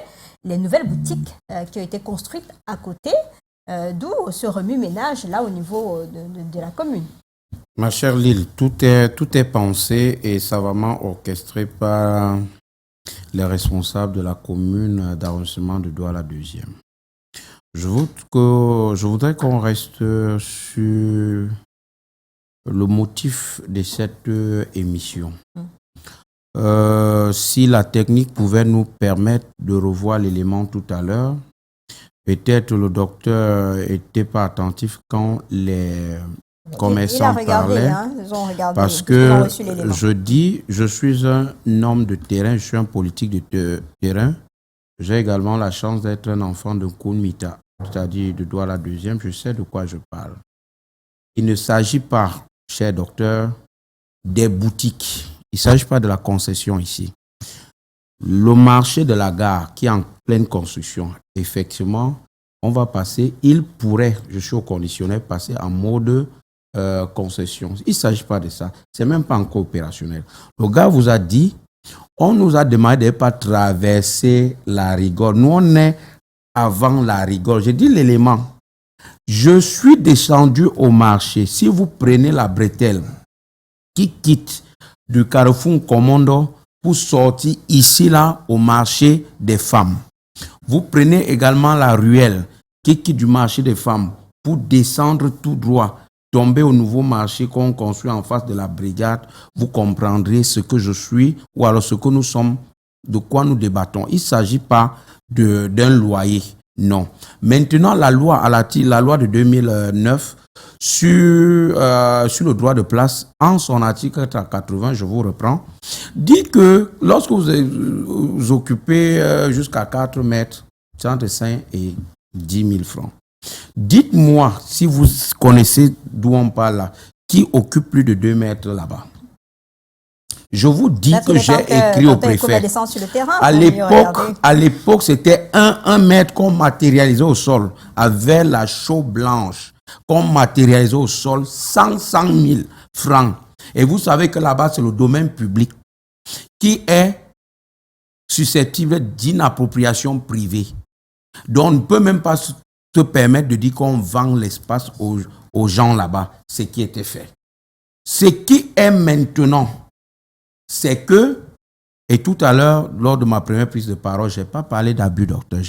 les nouvelles boutiques qui ont été construites à côté, d'où ce remue-ménage là au niveau de la commune. Ma chère Lille, tout est pensé et savamment orchestré par les responsables de la commune d'arrondissement de Douala 2e. Je voudrais qu'on reste sur le motif de cette émission. Si la technique pouvait nous permettre de revoir l'élément tout à l'heure, peut-être le docteur n'était pas attentif quand les commerçants parlaient, parce que je suis un homme de terrain, je suis un politique de terrain. J'ai également la chance d'être un enfant de Kounmita, c'est-à-dire de Douala 2e, je sais de quoi je parle. Il ne s'agit pas, cher docteur, des boutiques. Il ne s'agit pas de la concession ici. Le marché de la gare qui est en pleine construction, effectivement, on va passer, il pourrait, je suis au conditionnel, passer en mode concession. Il ne s'agit pas de ça. Ce n'est même pas encore opérationnel. Le gars vous a dit, on nous a demandé de ne pas traverser la rigole. Nous, on est avant la rigole. J'ai dit l'élément. Je suis descendu au marché. Si vous prenez la bretelle qui quitte du Carrefour Commando pour sortir ici, là, au marché des femmes. Vous prenez également la ruelle qui quitte du marché des femmes pour descendre tout droit, tomber au nouveau marché qu'on construit en face de la brigade. Vous comprendrez ce que je suis ou alors ce que nous sommes, de quoi nous débattons. Il ne s'agit pas d'un loyer. Non. Maintenant, la loi de 2009 sur le droit de place, en son article 80, je vous reprends, dit que lorsque vous occupez jusqu'à 4 mètres, c'est entre 5 et 10 000 francs. Dites-moi, si vous connaissez d'où on parle là, qui occupe plus de 2 mètres là-bas. Je vous dis que j'ai écrit au préfet. À l'époque, c'était un mètre qu'on matérialisait au sol avec la chaux blanche, qu'on matérialisait au sol 100 000 francs. Et vous savez que là-bas, c'est le domaine public qui est susceptible d'inappropriation privée. Donc, on ne peut même pas se permettre de dire qu'on vend l'espace aux gens là-bas, ce qui était fait. Ce qui est maintenant, c'est que, et tout à l'heure, lors de ma première prise de parole, je n'ai pas parlé d'abus, docteur.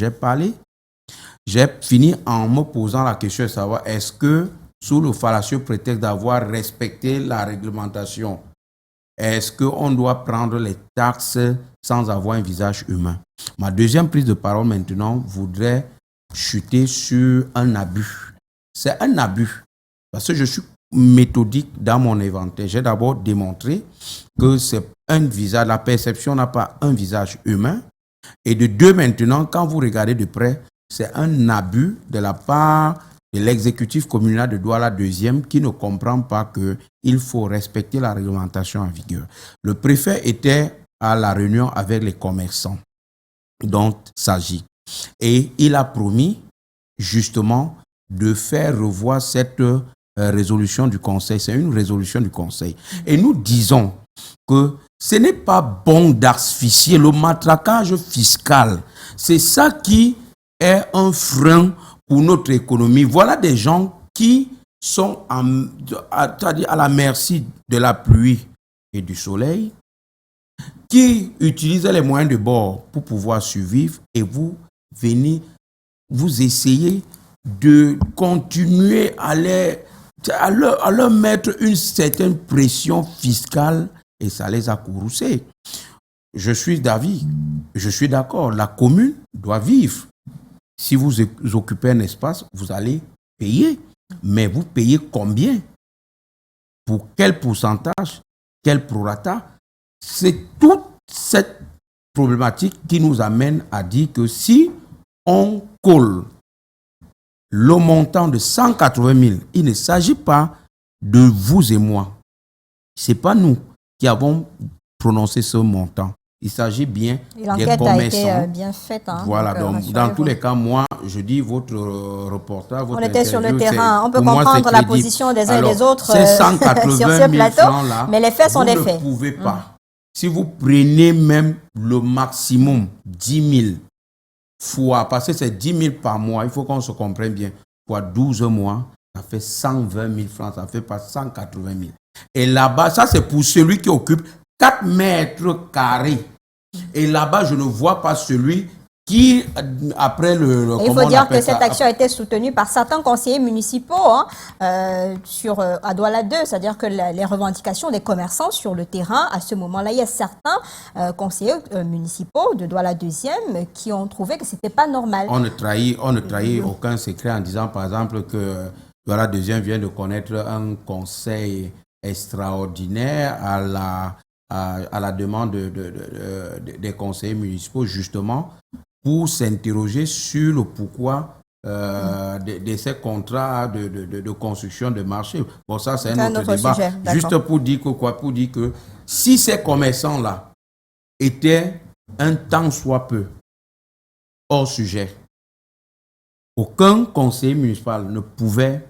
J'ai fini en me posant la question de savoir est-ce que, sous le fallacieux prétexte d'avoir respecté la réglementation, est-ce qu'on doit prendre les taxes sans avoir un visage humain? Ma deuxième prise de parole maintenant voudrait chuter sur un abus. C'est un abus. Parce que je suis méthodique dans mon inventaire. J'ai d'abord démontré que c'est un visage, la perception n'a pas un visage humain. Et de deux, maintenant, quand vous regardez de près, c'est un abus de la part de l'exécutif communal de Douala 2e qui ne comprend pas qu'il faut respecter la réglementation en vigueur. Le préfet était à la réunion avec les commerçants dont il s'agit. Et il a promis justement de faire revoir cette résolution du Conseil, c'est une résolution du Conseil. Et nous disons que ce n'est pas bon d'asphyxier le matraquage fiscal. C'est ça qui est un frein pour notre économie. Voilà des gens qui sont à la merci de la pluie et du soleil, qui utilisent les moyens de bord pour pouvoir survivre, et vous venez, vous essayez de continuer à leur mettre une certaine pression fiscale, et ça les a courroucés. Je suis d'avis, je suis d'accord, la commune doit vivre. Si vous occupez un espace, vous allez payer. Mais vous payez combien? Pour quel pourcentage? Quel prorata? C'est toute cette problématique qui nous amène à dire que si on colle le montant de 180 000, il ne s'agit pas de vous et moi. Ce n'est pas nous qui avons prononcé ce montant. Il s'agit bien des commerçants. L'enquête a été bien faite. Hein, voilà, donc dans tous les cas, moi, je dis votre reportage, votre on était sur le terrain, on peut comprendre la position des uns et des autres ces 180 sur ce plateau, francs-là, mais les faits sont des faits. Vous ne pouvez pas. Si vous prenez même le maximum, 10 000 fois, parce que c'est 10 000 par mois, il faut qu'on se comprenne bien, fois 12 mois, ça fait 120 000 francs, ça ne fait pas 180 000. Et là-bas, ça c'est pour celui qui occupe 4 mètres carrés. Et là-bas, je ne vois pas celui qui, après il faut dire que cette action a été soutenue par certains conseillers municipaux à Douala 2, c'est-à-dire que les revendications des commerçants sur le terrain, à ce moment-là, il y a certains conseillers municipaux de Douala 2e qui ont trouvé que ce n'était pas normal. On ne trahit aucun secret en disant, par exemple, que Douala 2e vient de connaître un conseil extraordinaire à la demande des conseillers municipaux, justement, pour s'interroger sur le pourquoi de ces contrats de construction de marché. Bon, ça, c'est un autre débat. Sujet, juste pour dire que Pour dire que si ces commerçants-là étaient un tant soit peu hors sujet, aucun conseiller municipal ne pouvait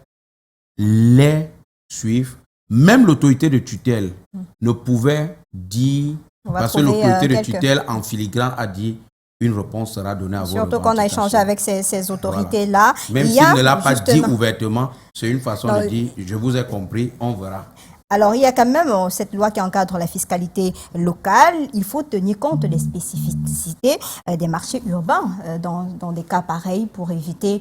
les suivre. Même l'autorité de tutelle ne pouvait dire, parce que l'autorité de tutelle en filigrane a dit une réponse sera donnée à vos revendications. Surtout qu'on a échangé avec ces autorités-là. Voilà. Même s'il ne l'a pas dit ouvertement, c'est une façon de dire je vous ai compris, on verra. Alors, il y a quand même cette loi qui encadre la fiscalité locale. Il faut tenir compte des spécificités des marchés urbains dans des cas pareils pour éviter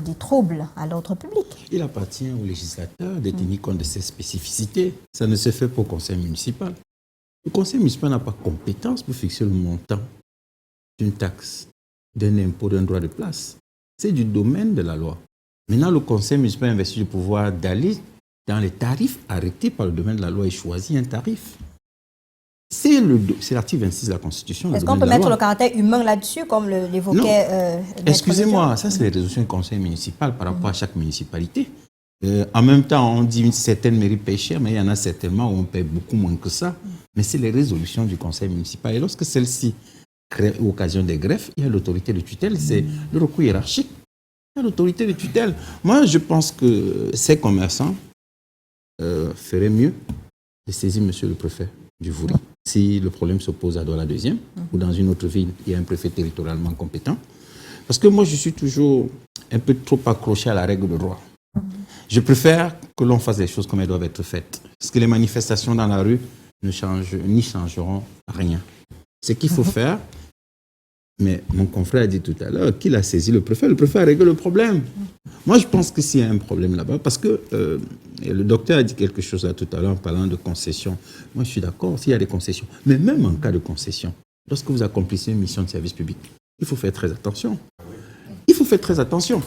des troubles à l'ordre public. Il appartient au législateur de tenir compte de ces spécificités. Ça ne se fait pas au conseil municipal. Le conseil municipal n'a pas compétence pour fixer le montant d'une taxe, d'un impôt, d'un droit de place. C'est du domaine de la loi. Maintenant, le conseil municipal investit le pouvoir d'aller dans les tarifs arrêtés par le domaine de la loi et choisit un tarif. C'est l'article 26 de la Constitution. Est-ce qu'on peut mettre le caractère humain là-dessus, comme l'évoquait excusez-moi, ça c'est les résolutions du conseil municipal par rapport à chaque municipalité. En même temps, on dit certaines mairies payent cher, mais il y en a certainement où on paye beaucoup moins que ça. Mais c'est les résolutions du conseil municipal. Et lorsque celle-ci crée occasion des greffes, il y a l'autorité de tutelle, c'est le recours hiérarchique. Il y a l'autorité de tutelle. Moi, je pense que ces commerçants ferait mieux de saisir monsieur le préfet du Vouri. Si le problème se pose à Douala 2e ou dans une autre ville, il y a un préfet territorialement compétent. Parce que moi, je suis toujours un peu trop accroché à la règle de droit. Je préfère que l'on fasse les choses comme elles doivent être faites. Parce que les manifestations dans la rue n'y changeront rien. Ce qu'il faut faire, mais mon confrère a dit tout à l'heure qu'il a saisi le préfet a réglé le problème. Moi, je pense que s'il y a un problème là-bas, parce que le docteur a dit quelque chose là tout à l'heure en parlant de concessions. Moi, je suis d'accord s'il y a des concessions. Mais même en cas de concession, lorsque vous accomplissez une mission de service public, il faut faire très attention. Il faut faire très attention.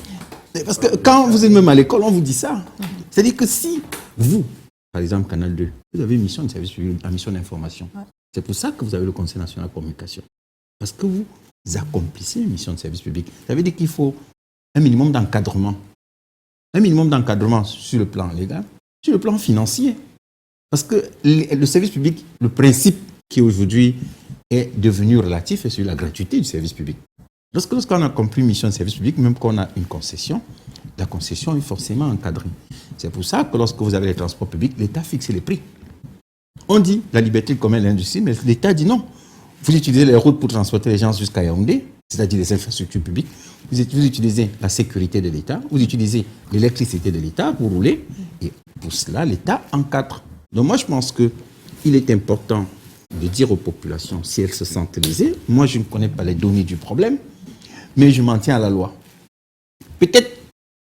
Parce que quand vous êtes même à l'école, on vous dit ça. C'est-à-dire que si vous, par exemple, Canal 2, vous avez une mission de service public, une mission d'information, c'est pour ça que vous avez le Conseil national de communication. Parce que vous accomplissez une mission de service public. Ça veut dire qu'il faut un minimum d'encadrement. Un minimum d'encadrement sur le plan légal, sur le plan financier. Parce que le service public, le principe qui aujourd'hui est devenu relatif est sur la gratuité du service public. Lorsqu'on a compris mission de service public, même qu'on a une concession, la concession est forcément encadrée. C'est pour ça que lorsque vous avez les transports publics, l'État fixe les prix. On dit la liberté de commerce et l'industrie, mais l'État dit non. Vous utilisez les routes pour transporter les gens jusqu'à Yaoundé, c'est-à-dire les infrastructures publiques. Vous utilisez la sécurité de l'État, vous utilisez l'électricité de l'État pour rouler. Et pour cela, l'État encadre. Donc moi, je pense qu'il est important de dire aux populations si elles se sentent lésées. Moi, je ne connais pas les données du problème, mais je m'en tiens à la loi. Peut-être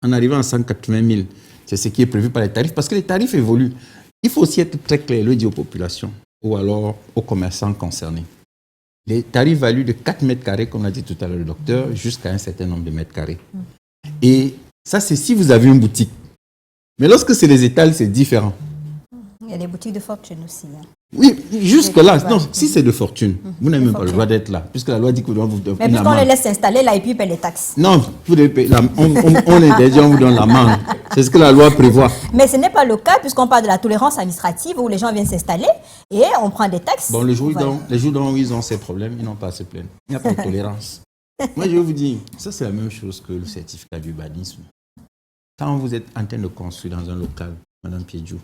en arrivant à 180 000, c'est ce qui est prévu par les tarifs, parce que les tarifs évoluent. Il faut aussi être très clair, le dire aux populations ou alors aux commerçants concernés. Les tarifs valuent de 4 mètres carrés, comme l'a dit tout à l'heure le docteur, jusqu'à un certain nombre de mètres carrés. Et ça, c'est si vous avez une boutique. Mais lorsque c'est les étals, c'est différent. Il y a des boutiques de fortune aussi. Hein. Oui, jusque-là, non, si c'est de fortune, vous n'avez même pas le droit d'être là, puisque la loi dit que vous devez vous donner. Mais puisqu'on les laisse s'installer là et puis ils paient les taxes. Non, vous devez payer on est déjà, on vous donne l'amende. C'est ce que la loi prévoit. Mais ce n'est pas le cas puisqu'on parle de la tolérance administrative où les gens viennent s'installer et on prend des taxes. Bon, les jours où ils ont ces problèmes, ils n'ont pas à se plaindre. Il n'y a pas de tolérance. Moi, je vais vous dire, ça c'est la même chose que le certificat d'urbanisme. Quand vous êtes en train de construire dans un local, Madame Piedjou,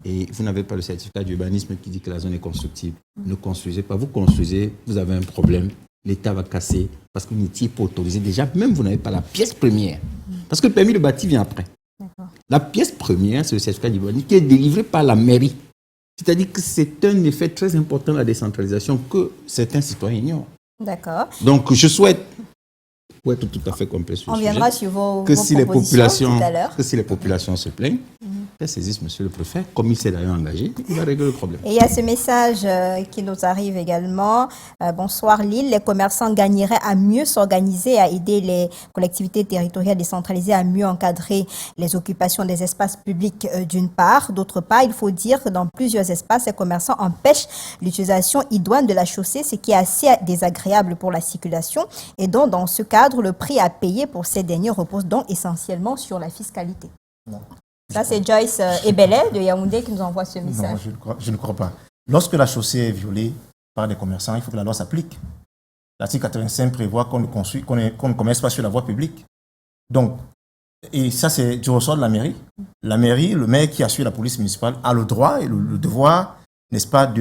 et vous n'avez pas le certificat d'urbanisme qui dit que la zone est constructible, ne construisez pas. Vous construisez, vous avez un problème, l'État va casser parce que vous n'étiez pas autorisé. Déjà, même vous n'avez pas la pièce première. Parce que le permis de bâtir vient après. La pièce première, c'est le certificat d'urbanisme qui est délivré par la mairie. C'est-à-dire que c'est un effet très important de la décentralisation que certains citoyens ignorent. D'accord. Donc, je souhaite, pour être tout à fait complet sur on le viendra sujet, sur vos si les propositions tout à l'heure. que si les populations se plaignent, qu'elles saisissent monsieur le préfet, comme il s'est d'ailleurs engagé, il va régler le problème. Et il y a ce message qui nous arrive également. Bonsoir Lille, les commerçants gagneraient à mieux s'organiser, à aider les collectivités territoriales décentralisées à mieux encadrer les occupations des espaces publics d'une part. D'autre part, il faut dire que dans plusieurs espaces, les commerçants empêchent l'utilisation idoine de la chaussée, ce qui est assez désagréable pour la circulation. Et donc, dans ce cadre, le prix à payer pour ces derniers repose donc essentiellement sur la fiscalité. Non. Ça, c'est Joyce Ebele de Yaoundé qui nous envoie ce message. Non, je ne crois pas. Lorsque la chaussée est violée par des commerçants, il faut que la loi s'applique. L'article 85 prévoit qu'on ne commerce pas sur la voie publique. Donc, et ça, c'est du ressort de la mairie. La mairie, le maire qui assure la police municipale, a le droit et le devoir, n'est-ce pas,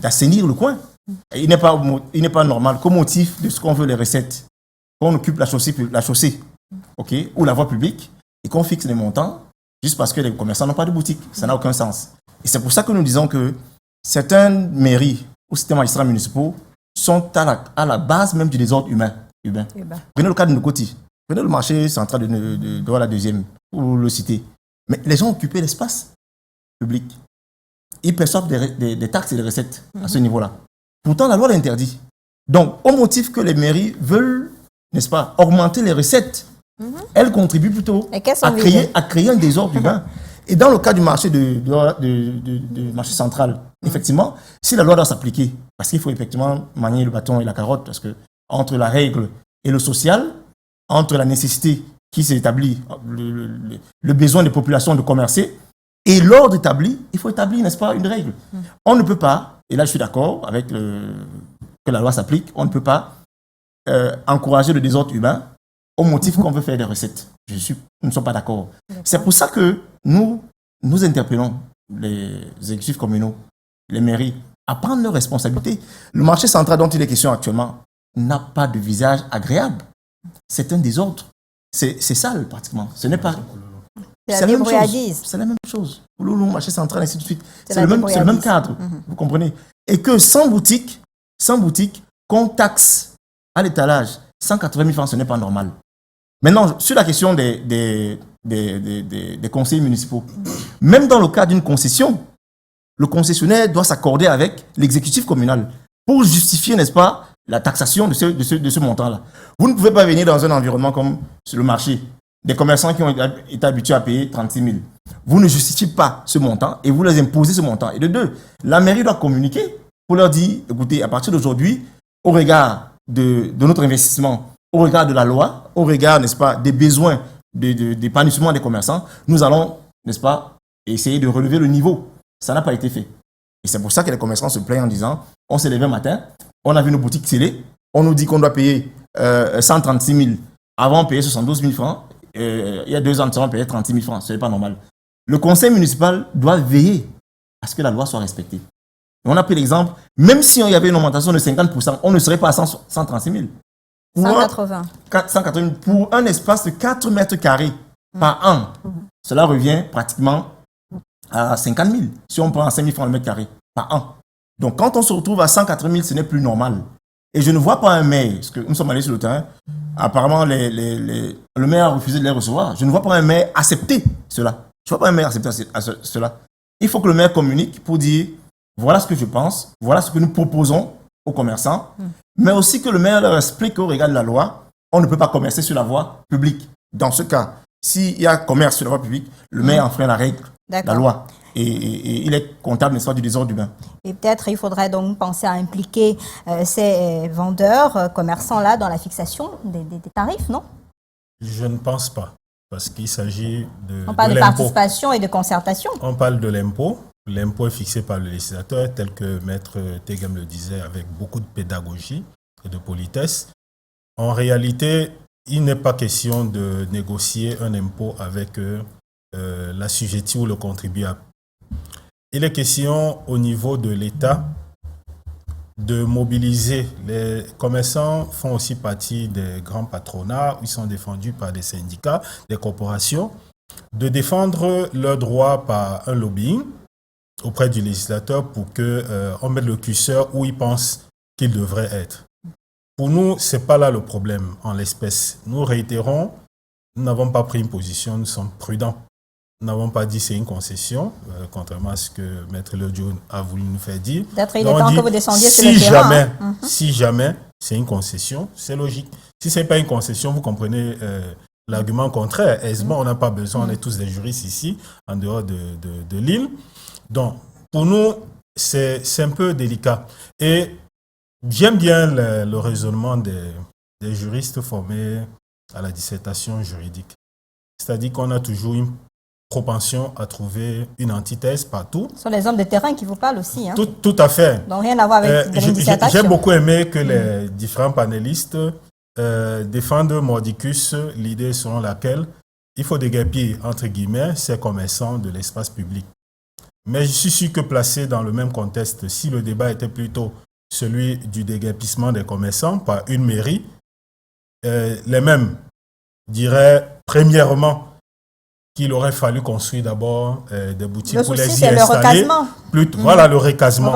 d'assainir le coin. Et il n'est pas normal qu'au motif de ce qu'on veut les recettes, qu'on occupe la chaussée, ok, ou la voie publique, et qu'on fixe les montants juste parce que les commerçants n'ont pas de boutique. Ça n'a aucun sens. Et c'est pour ça que nous disons que certaines mairies ou certains magistrats municipaux sont à la base même du désordre humain. Prenez le cas de Nokoti. Prenez le marché central de la deuxième, pour le citer. Mais les gens occupaient l'espace public. Ils perçoivent des taxes et des recettes à ce niveau-là. Pourtant, la loi l'interdit. Donc, au motif que les mairies veulent, n'est-ce pas, augmenter les recettes, elles contribuent plutôt à créer un désordre humain. Et dans le cas du marché marché central, effectivement, si la loi doit s'appliquer, parce qu'il faut effectivement manier le bâton et la carotte, parce que entre la règle et le social, entre la nécessité qui s'établit, le besoin des populations de commercer, et l'ordre établi, il faut établir, n'est-ce pas, une règle. On ne peut pas, et là je suis d'accord avec que la loi s'applique, on ne peut pas encourager le désordre humain au motif qu'on veut faire des recettes. Nous ne sommes pas d'accord. C'est pour ça que nous interpellons les exécutifs communaux, les mairies, à prendre leurs responsabilités. Le marché central dont il est question actuellement n'a pas de visage agréable. C'est un désordre. C'est sale, pratiquement. Ce n'est pas... C'est la débrouillardise. C'est la même chose. Loulou, marché central, ainsi de suite. C'est le même cadre. Vous comprenez? Et que sans boutique, qu'on taxe à l'étalage 180 000 francs, ce n'est pas normal. Maintenant, sur la question des conseillers municipaux, même dans le cas d'une concession, le concessionnaire doit s'accorder avec l'exécutif communal pour justifier, n'est-ce pas, la taxation de ce montant-là. Vous ne pouvez pas venir dans un environnement comme sur le marché, des commerçants qui ont été habitués à payer 36 000. Vous ne justifiez pas ce montant et vous les imposez ce montant. Et de deux, la mairie doit communiquer pour leur dire, écoutez, à partir d'aujourd'hui, au regard de notre investissement, au regard de la loi, au regard, n'est-ce pas, des besoins d'épanouissement des commerçants, nous allons, n'est-ce pas, essayer de relever le niveau. Ça n'a pas été fait. Et c'est pour ça que les commerçants se plaignent en disant, on s'est levé un matin, on a vu nos boutiques scellées, on nous dit qu'on doit payer 136 000. Avant, on payait 72 000 francs. Il y a 2 ans, on payait 36 000 francs. Ce n'est pas normal. Le conseil municipal doit veiller à ce que la loi soit respectée. On a pris l'exemple, même si il y avait une augmentation de 50%, on ne serait pas à 136 000. 180. 180 000 pour un espace de 4 mètres carrés par an. Cela revient pratiquement à 50 000. Si on prend 5 000 francs le mètre carré par an. Donc, quand on se retrouve à 180 000, ce n'est plus normal. Et je ne vois pas un maire, parce que nous sommes allés sur le terrain, apparemment, le maire a refusé de les recevoir. Je ne vois pas un maire accepter cela. Je ne vois pas un maire accepter cela. Il faut que le maire communique pour dire, voilà ce que je pense, voilà ce que nous proposons aux commerçants, mais aussi que le maire leur explique qu'au regard de la loi, on ne peut pas commercer sur la voie publique. Dans ce cas, s'il y a commerce sur la voie publique, le maire enfreint la règle, la loi. Et il est comptable, n'est-ce pas, du désordre humain. Et peut-être il faudrait donc penser à impliquer ces vendeurs, commerçants-là, dans la fixation des tarifs, non? Je ne pense pas, parce qu'il s'agit de On parle de participation et de concertation. On parle de l'impôt. L'impôt est fixé par le législateur, tel que Maître Tegem le disait, avec beaucoup de pédagogie et de politesse. En réalité, il n'est pas question de négocier un impôt avec l'assujetti ou le contribuable. Il est question au niveau de l'État de mobiliser. Les commerçants font aussi partie des grands patronats, ils sont défendus par des syndicats, des corporations, de défendre leurs droits par un lobbying auprès du législateur pour qu'on mette le curseur où ils pensent qu'il devrait être. Pour nous, ce n'est pas là le problème en l'espèce. Nous réitérons, nous n'avons pas pris une position, nous sommes prudents. Nous n'avons pas dit c'est une concession, contrairement à ce que Maître Lodjo a voulu nous faire dire. Peut-être il est temps que vous descendiez sur le terrain. Si jamais c'est une concession, c'est logique. Si ce n'est pas une concession, vous comprenez l'argument contraire. Aisément, on n'a pas besoin, on est tous des juristes ici, en dehors de l'île. Donc, pour nous, c'est un peu délicat. Et j'aime bien le raisonnement des juristes formés à la dissertation juridique. C'est-à-dire qu'on a toujours une propension à trouver une antithèse partout. Ce sont les hommes de terrain qui vous parlent aussi. Hein? Tout à fait. Donc rien à voir avec la dissertation. J'ai beaucoup aimé que les différents panélistes défendent mordicus l'idée selon laquelle il faut déguerpir, entre guillemets, ces commerçants de l'espace public. Mais je suis sûr que placé dans le même contexte, si le débat était plutôt celui du déguerpissement des commerçants par une mairie, les mêmes diraient premièrement qu'il aurait fallu construire d'abord des boutiques pour les y installer. Voilà le recasement.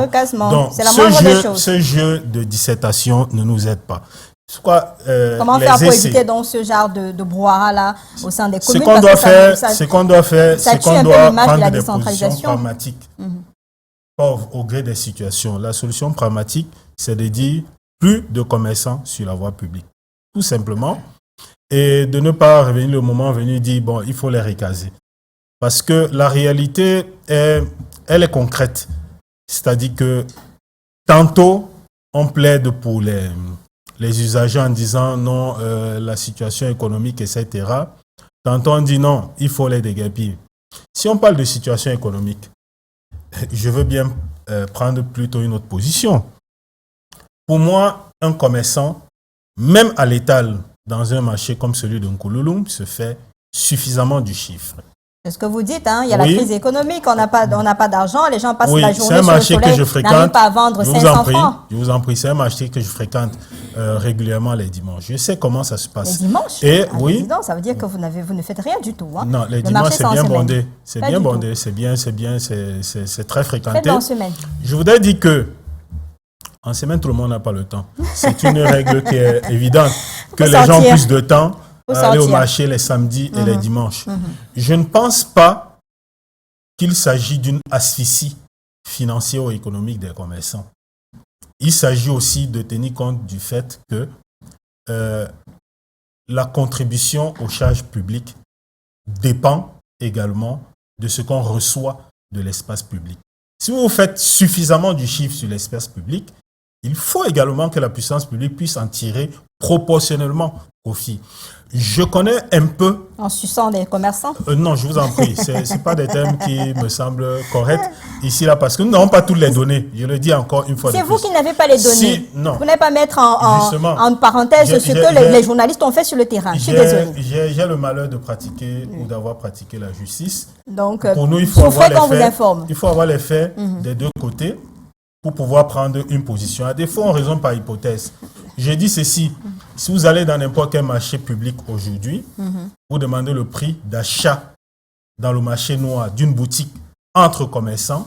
Donc, ce jeu de dissertation ne nous aide pas. Comment faire pour éviter donc ce genre de brouhaha-là au sein des communes? Ce qu'on doit faire, c'est qu'on doit prendre des positions pragmatiques. Pas au gré des situations. La solution pragmatique, c'est de dire plus de commerçants sur la voie publique. Tout simplement. Et de ne pas revenir le moment venu dire, bon, il faut les recaser. Parce que la réalité, elle est concrète. C'est-à-dire que tantôt, on plaide pour les usagers en disant non, la situation économique, etc. Tantôt, on dit non, il faut les déguerpir. Si on parle de situation économique, je veux bien prendre plutôt une autre position. Pour moi, un commerçant, même à l'étal, dans un marché comme celui de Nkouloulou, se fait suffisamment du chiffre. C'est ce que vous dites, hein? Il y a la crise économique, on n'a pas d'argent, les gens passent la journée sur le soleil, n'arrivent pas à vendre 500 francs. Je vous en prie, c'est un marché que je fréquente régulièrement les dimanches. Je sais comment ça se passe. Les dimanches? Et oui. Ça veut dire que vous ne faites rien du tout. Hein? Non, les dimanches, c'est bien bondé. C'est bien bondé, c'est très fréquenté. Faites-le en semaine. Je voudrais dire que en semaine, tout le monde n'a pas le temps. C'est une règle qui est évidente, que les gens ont plus de temps à aller au marché les samedis et les dimanches. Je ne pense pas qu'il s'agit d'une asphyxie financière ou économique des commerçants. Il s'agit aussi de tenir compte du fait que la contribution aux charges publiques dépend également de ce qu'on reçoit de l'espace public. Si vous faites suffisamment du chiffre sur l'espace public, il faut également que la puissance publique puisse en tirer proportionnellement profit. Je connais un peu... En suçant des commerçants? Non, je vous en prie. Ce n'est pas des termes qui me semblent corrects ici, là, parce que nous n'avons pas toutes les données. Je le dis encore une fois de plus. C'est vous qui n'avez pas les données. Non. Vous n'avez pas mettre en parenthèse ce que les journalistes ont fait sur le terrain. Je suis désolé. J'ai le malheur de pratiquer ou d'avoir pratiqué la justice. Donc, pour nous, il faut avoir les faits. Vous informe. Il faut avoir les faits des deux côtés pour pouvoir prendre une position. À défaut, on raisonne par hypothèse. Je dis ceci, si vous allez dans n'importe quel marché public aujourd'hui, vous demandez le prix d'achat dans le marché noir d'une boutique entre commerçants,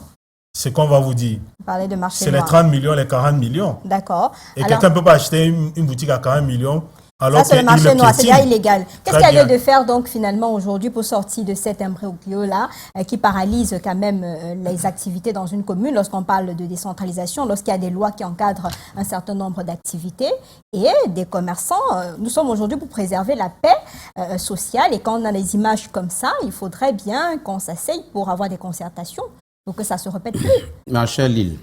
c'est qu'on va vous dire. Parler de marché c'est noir. Les 30 millions, les 40 millions. D'accord. Et quelqu'un ne peut pas acheter une boutique à 40 millions. Alors ça, c'est le marché noir, c'est déjà illégal. Qu'est-ce qu'il y a lieu de faire donc finalement aujourd'hui pour sortir de cet imbroglio-là qui paralyse quand même les activités dans une commune lorsqu'on parle de décentralisation, lorsqu'il y a des lois qui encadrent un certain nombre d'activités et des commerçants. Nous sommes aujourd'hui pour préserver la paix sociale et quand on a des images comme ça, il faudrait bien qu'on s'asseye pour avoir des concertations pour que ça ne se répète plus. Ma chère Lille,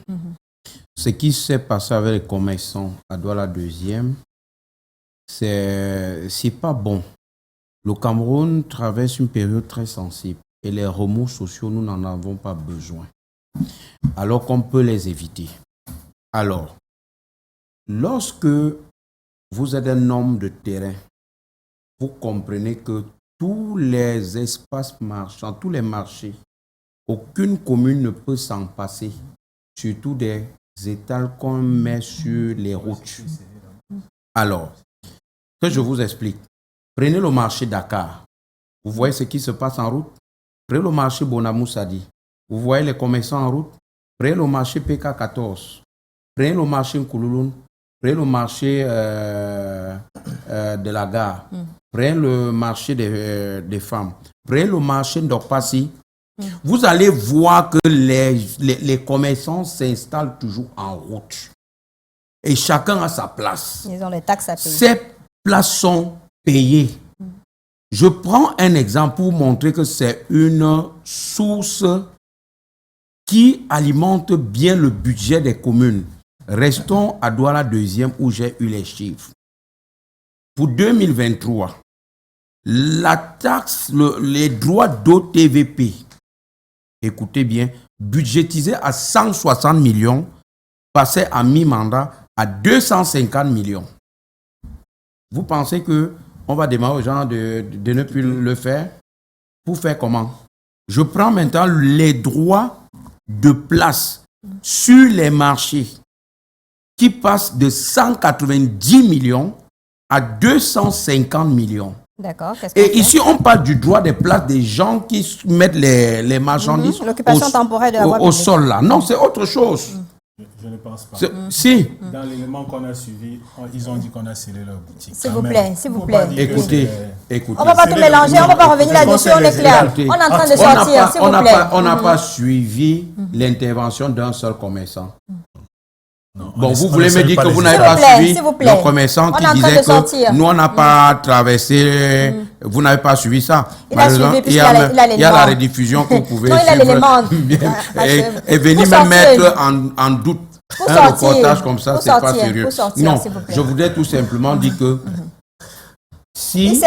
ce qui s'est passé avec les commerçants à Douala 2e, c'est pas bon. Le Cameroun traverse une période très sensible et les remous sociaux, nous n'en avons pas besoin. Alors qu'on peut les éviter. Alors, lorsque vous êtes un homme de terrain, vous comprenez que tous les espaces marchands, tous les marchés, aucune commune ne peut s'en passer, surtout des étals qu'on met sur les routes. Alors, que je vous explique. Prenez le marché Dakar. Vous voyez ce qui se passe en route. Prenez le marché Bonamoussadi. Vous voyez les commerçants en route. Prenez le marché PK14. Prenez le marché Nkoulouloun. Prenez le marché de la gare. Prenez le marché des femmes. Prenez le marché d'Okpassi. Vous allez voir que les commerçants s'installent toujours en route. Et chacun a sa place. Ils ont les taxes à payer. Places sont payées. Je prends un exemple pour montrer que c'est une source qui alimente bien le budget des communes. Restons à Douala 2e où j'ai eu les chiffres. Pour 2023, la taxe, les droits d'OTVP, écoutez bien, budgétisés à 160 millions, passaient à mi-mandat à 250 millions. Vous pensez qu'on va demander aux gens de ne plus le faire? Pour faire comment? Je prends maintenant les droits de place sur les marchés qui passent de 190 millions à 250 millions. D'accord. Et ici, on parle du droit des places des gens qui mettent les marchandises l'occupation temporaire de la voie au sol là. Non, c'est autre chose. Je ne pense pas. Si. Dans l'élément qu'on a suivi, ils ont dit qu'on a scellé leur boutique. S'il vous plaît, s'il vous plaît. Écoutez. On ne va pas tout mélanger, on ne va pas revenir là-dessus, on est clair. On est en train de sortir, s'il vous plaît. On n'a pas suivi l'intervention d'un seul commerçant. Bon, vous voulez me dire que vous n'avez pas suivi le commerçant qui disait que nous, on n'a pas traversé, vous n'avez pas suivi ça. Il a suivi puisqu'il a il y a la rediffusion que vous pouvez suivre. Il a l'élément. Et venir me mettre en doute un reportage comme ça, c'est pas sérieux. Non, je voudrais tout simplement dire que si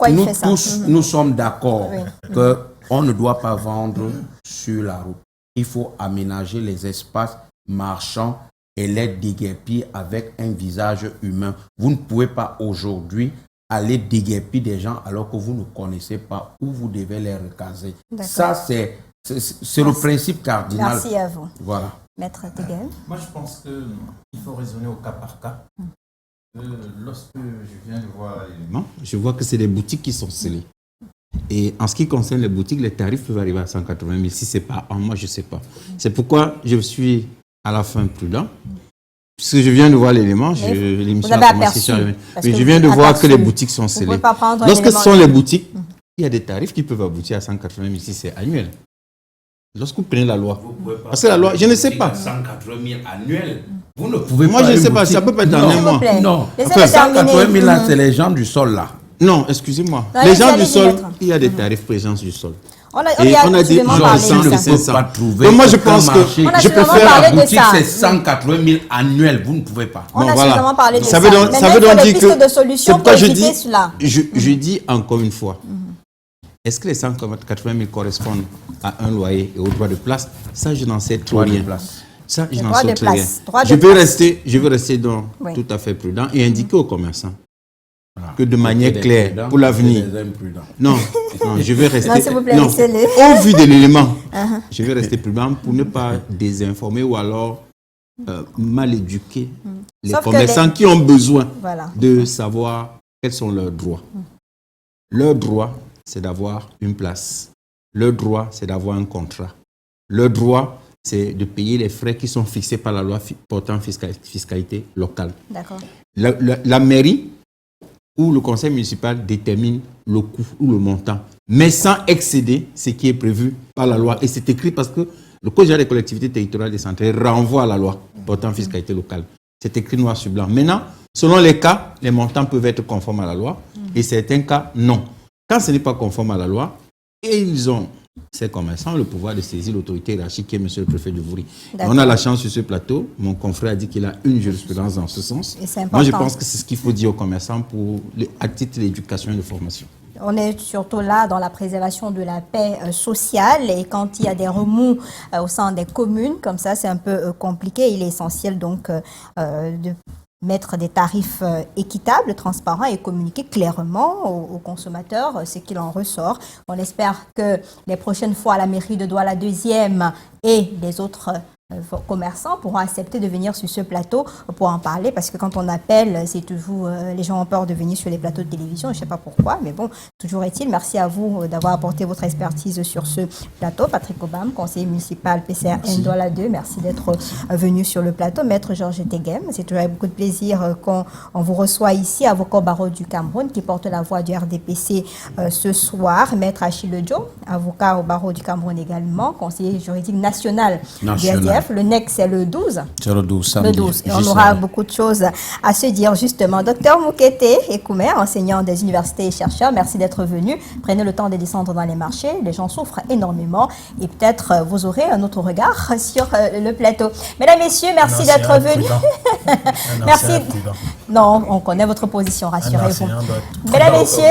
nous tous, nous sommes d'accord qu'on ne doit pas vendre sur la route, il faut aménager les espaces marchands et les déguerpir avec un visage humain. Vous ne pouvez pas aujourd'hui aller déguerpir des gens alors que vous ne connaissez pas où vous devez les recaser. Ça, c'est le principe cardinal. Merci à vous. Voilà. Maître Teguel. Moi, je pense qu'il faut raisonner au cas par cas. Lorsque je viens de voir l'élément, je vois que c'est les boutiques qui sont scellées. Et en ce qui concerne les boutiques, les tarifs peuvent arriver à 180 000. Si ce n'est pas en moi, je ne sais pas. C'est pourquoi je suis à la fin prudent. Puisque je viens de voir l'élément, l'émission a commencé sur le... Mais je viens de voir que les boutiques sont scellées. Lorsque ce sont les boutiques, il y a des tarifs qui peuvent aboutir à 180 000 si c'est annuel. Lorsque vous prenez la loi, parce que la loi, je ne sais pas. 180 000 annuels. Vous ne pouvez moi, je ne sais pas, ça peut pas être dans un mois. Non, 180 000 là, c'est les gens du sol là. Non, excusez-moi. Les gens du sol, il y a des tarifs présence du sol. On a dit, on ne peut pas trouver. Donc moi, je pense que je préfère la boutique, c'est 180 000 annuels. Vous ne pouvez pas. On a justement parlé de ça. Ça veut donc dire que de solutions pour éviter cela. Je dis encore une fois, est-ce que les 180 000 correspondent à un loyer et au droit de place? Ça, je n'en sais trop rien. Ça, je n'en sais trop rien. Je vais rester donc tout à fait prudent et indiquer aux commerçants que de manière claire, pour l'avenir. Non, je vais rester. Non, s'il vous plaît, au vu de l'élément, je vais rester prudent pour ne pas désinformer ou alors mal éduquer les commerçants qui ont besoin de savoir quels sont leurs droits. Leur droit, c'est d'avoir une place. Leur droit, c'est d'avoir un contrat. Leur droit, c'est de payer les frais qui sont fixés par la loi portant fiscalité locale. D'accord. La mairie ou le conseil municipal détermine le coût ou le montant, mais sans excéder ce qui est prévu par la loi. Et c'est écrit parce que le Code général des collectivités territoriales décentralisées renvoie à la loi portant fiscalité locale. C'est écrit noir sur blanc. Maintenant, selon les cas, les montants peuvent être conformes à la loi et certains cas, non. Quand ce n'est pas conforme à la loi, et ils ont, ces commerçants, le pouvoir de saisir l'autorité hiérarchique qui est monsieur le préfet de Vouri. On a la chance sur ce plateau, mon confrère a dit qu'il a une jurisprudence dans ce sens. Moi, je pense que c'est ce qu'il faut dire aux commerçants à titre d'éducation et de formation. On est surtout là dans la préservation de la paix sociale et quand il y a des remous au sein des communes, comme ça, c'est un peu compliqué. Il est essentiel donc de mettre des tarifs équitables, transparents et communiquer clairement aux consommateurs ce qu'il en ressort. On espère que les prochaines fois, la mairie de Douala 2e et les autres commerçants pourront accepter de venir sur ce plateau pour en parler parce que quand on appelle, c'est toujours les gens ont peur de venir sur les plateaux de télévision, je ne sais pas pourquoi, mais bon, toujours est-il, merci à vous d'avoir apporté votre expertise sur ce plateau. Patrick Obam, conseiller municipal PCRN Douala 2, merci d'être venu sur le plateau. Maître Georges Teghem, c'est toujours avec beaucoup de plaisir qu'on vous reçoit ici, avocat au barreau du Cameroun qui porte la voix du RDPC ce soir. Maître Achille Dio, avocat au barreau du Cameroun également, conseiller juridique national du SDF. Le NEC, c'est le 12. C'est le 12, samedi. Le 12. Et on aura beaucoup de choses à se dire, justement. Docteur Moukete Ekoumer, enseignant des universités et chercheur, merci d'être venu. Prenez le temps de descendre dans les marchés. Les gens souffrent énormément. Et peut-être vous aurez un autre regard sur le plateau. Mesdames, Messieurs, merci d'être venus. Merci. Non, on connaît votre position, rassurez-vous. Mesdames, Messieurs.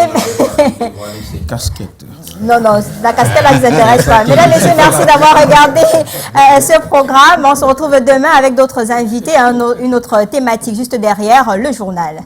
Casquette. Non, la casquette, là, ne vous intéresse pas. Mesdames, Messieurs, merci d'avoir regardé ce programme. On se retrouve demain avec d'autres invités, une autre thématique juste derrière le journal.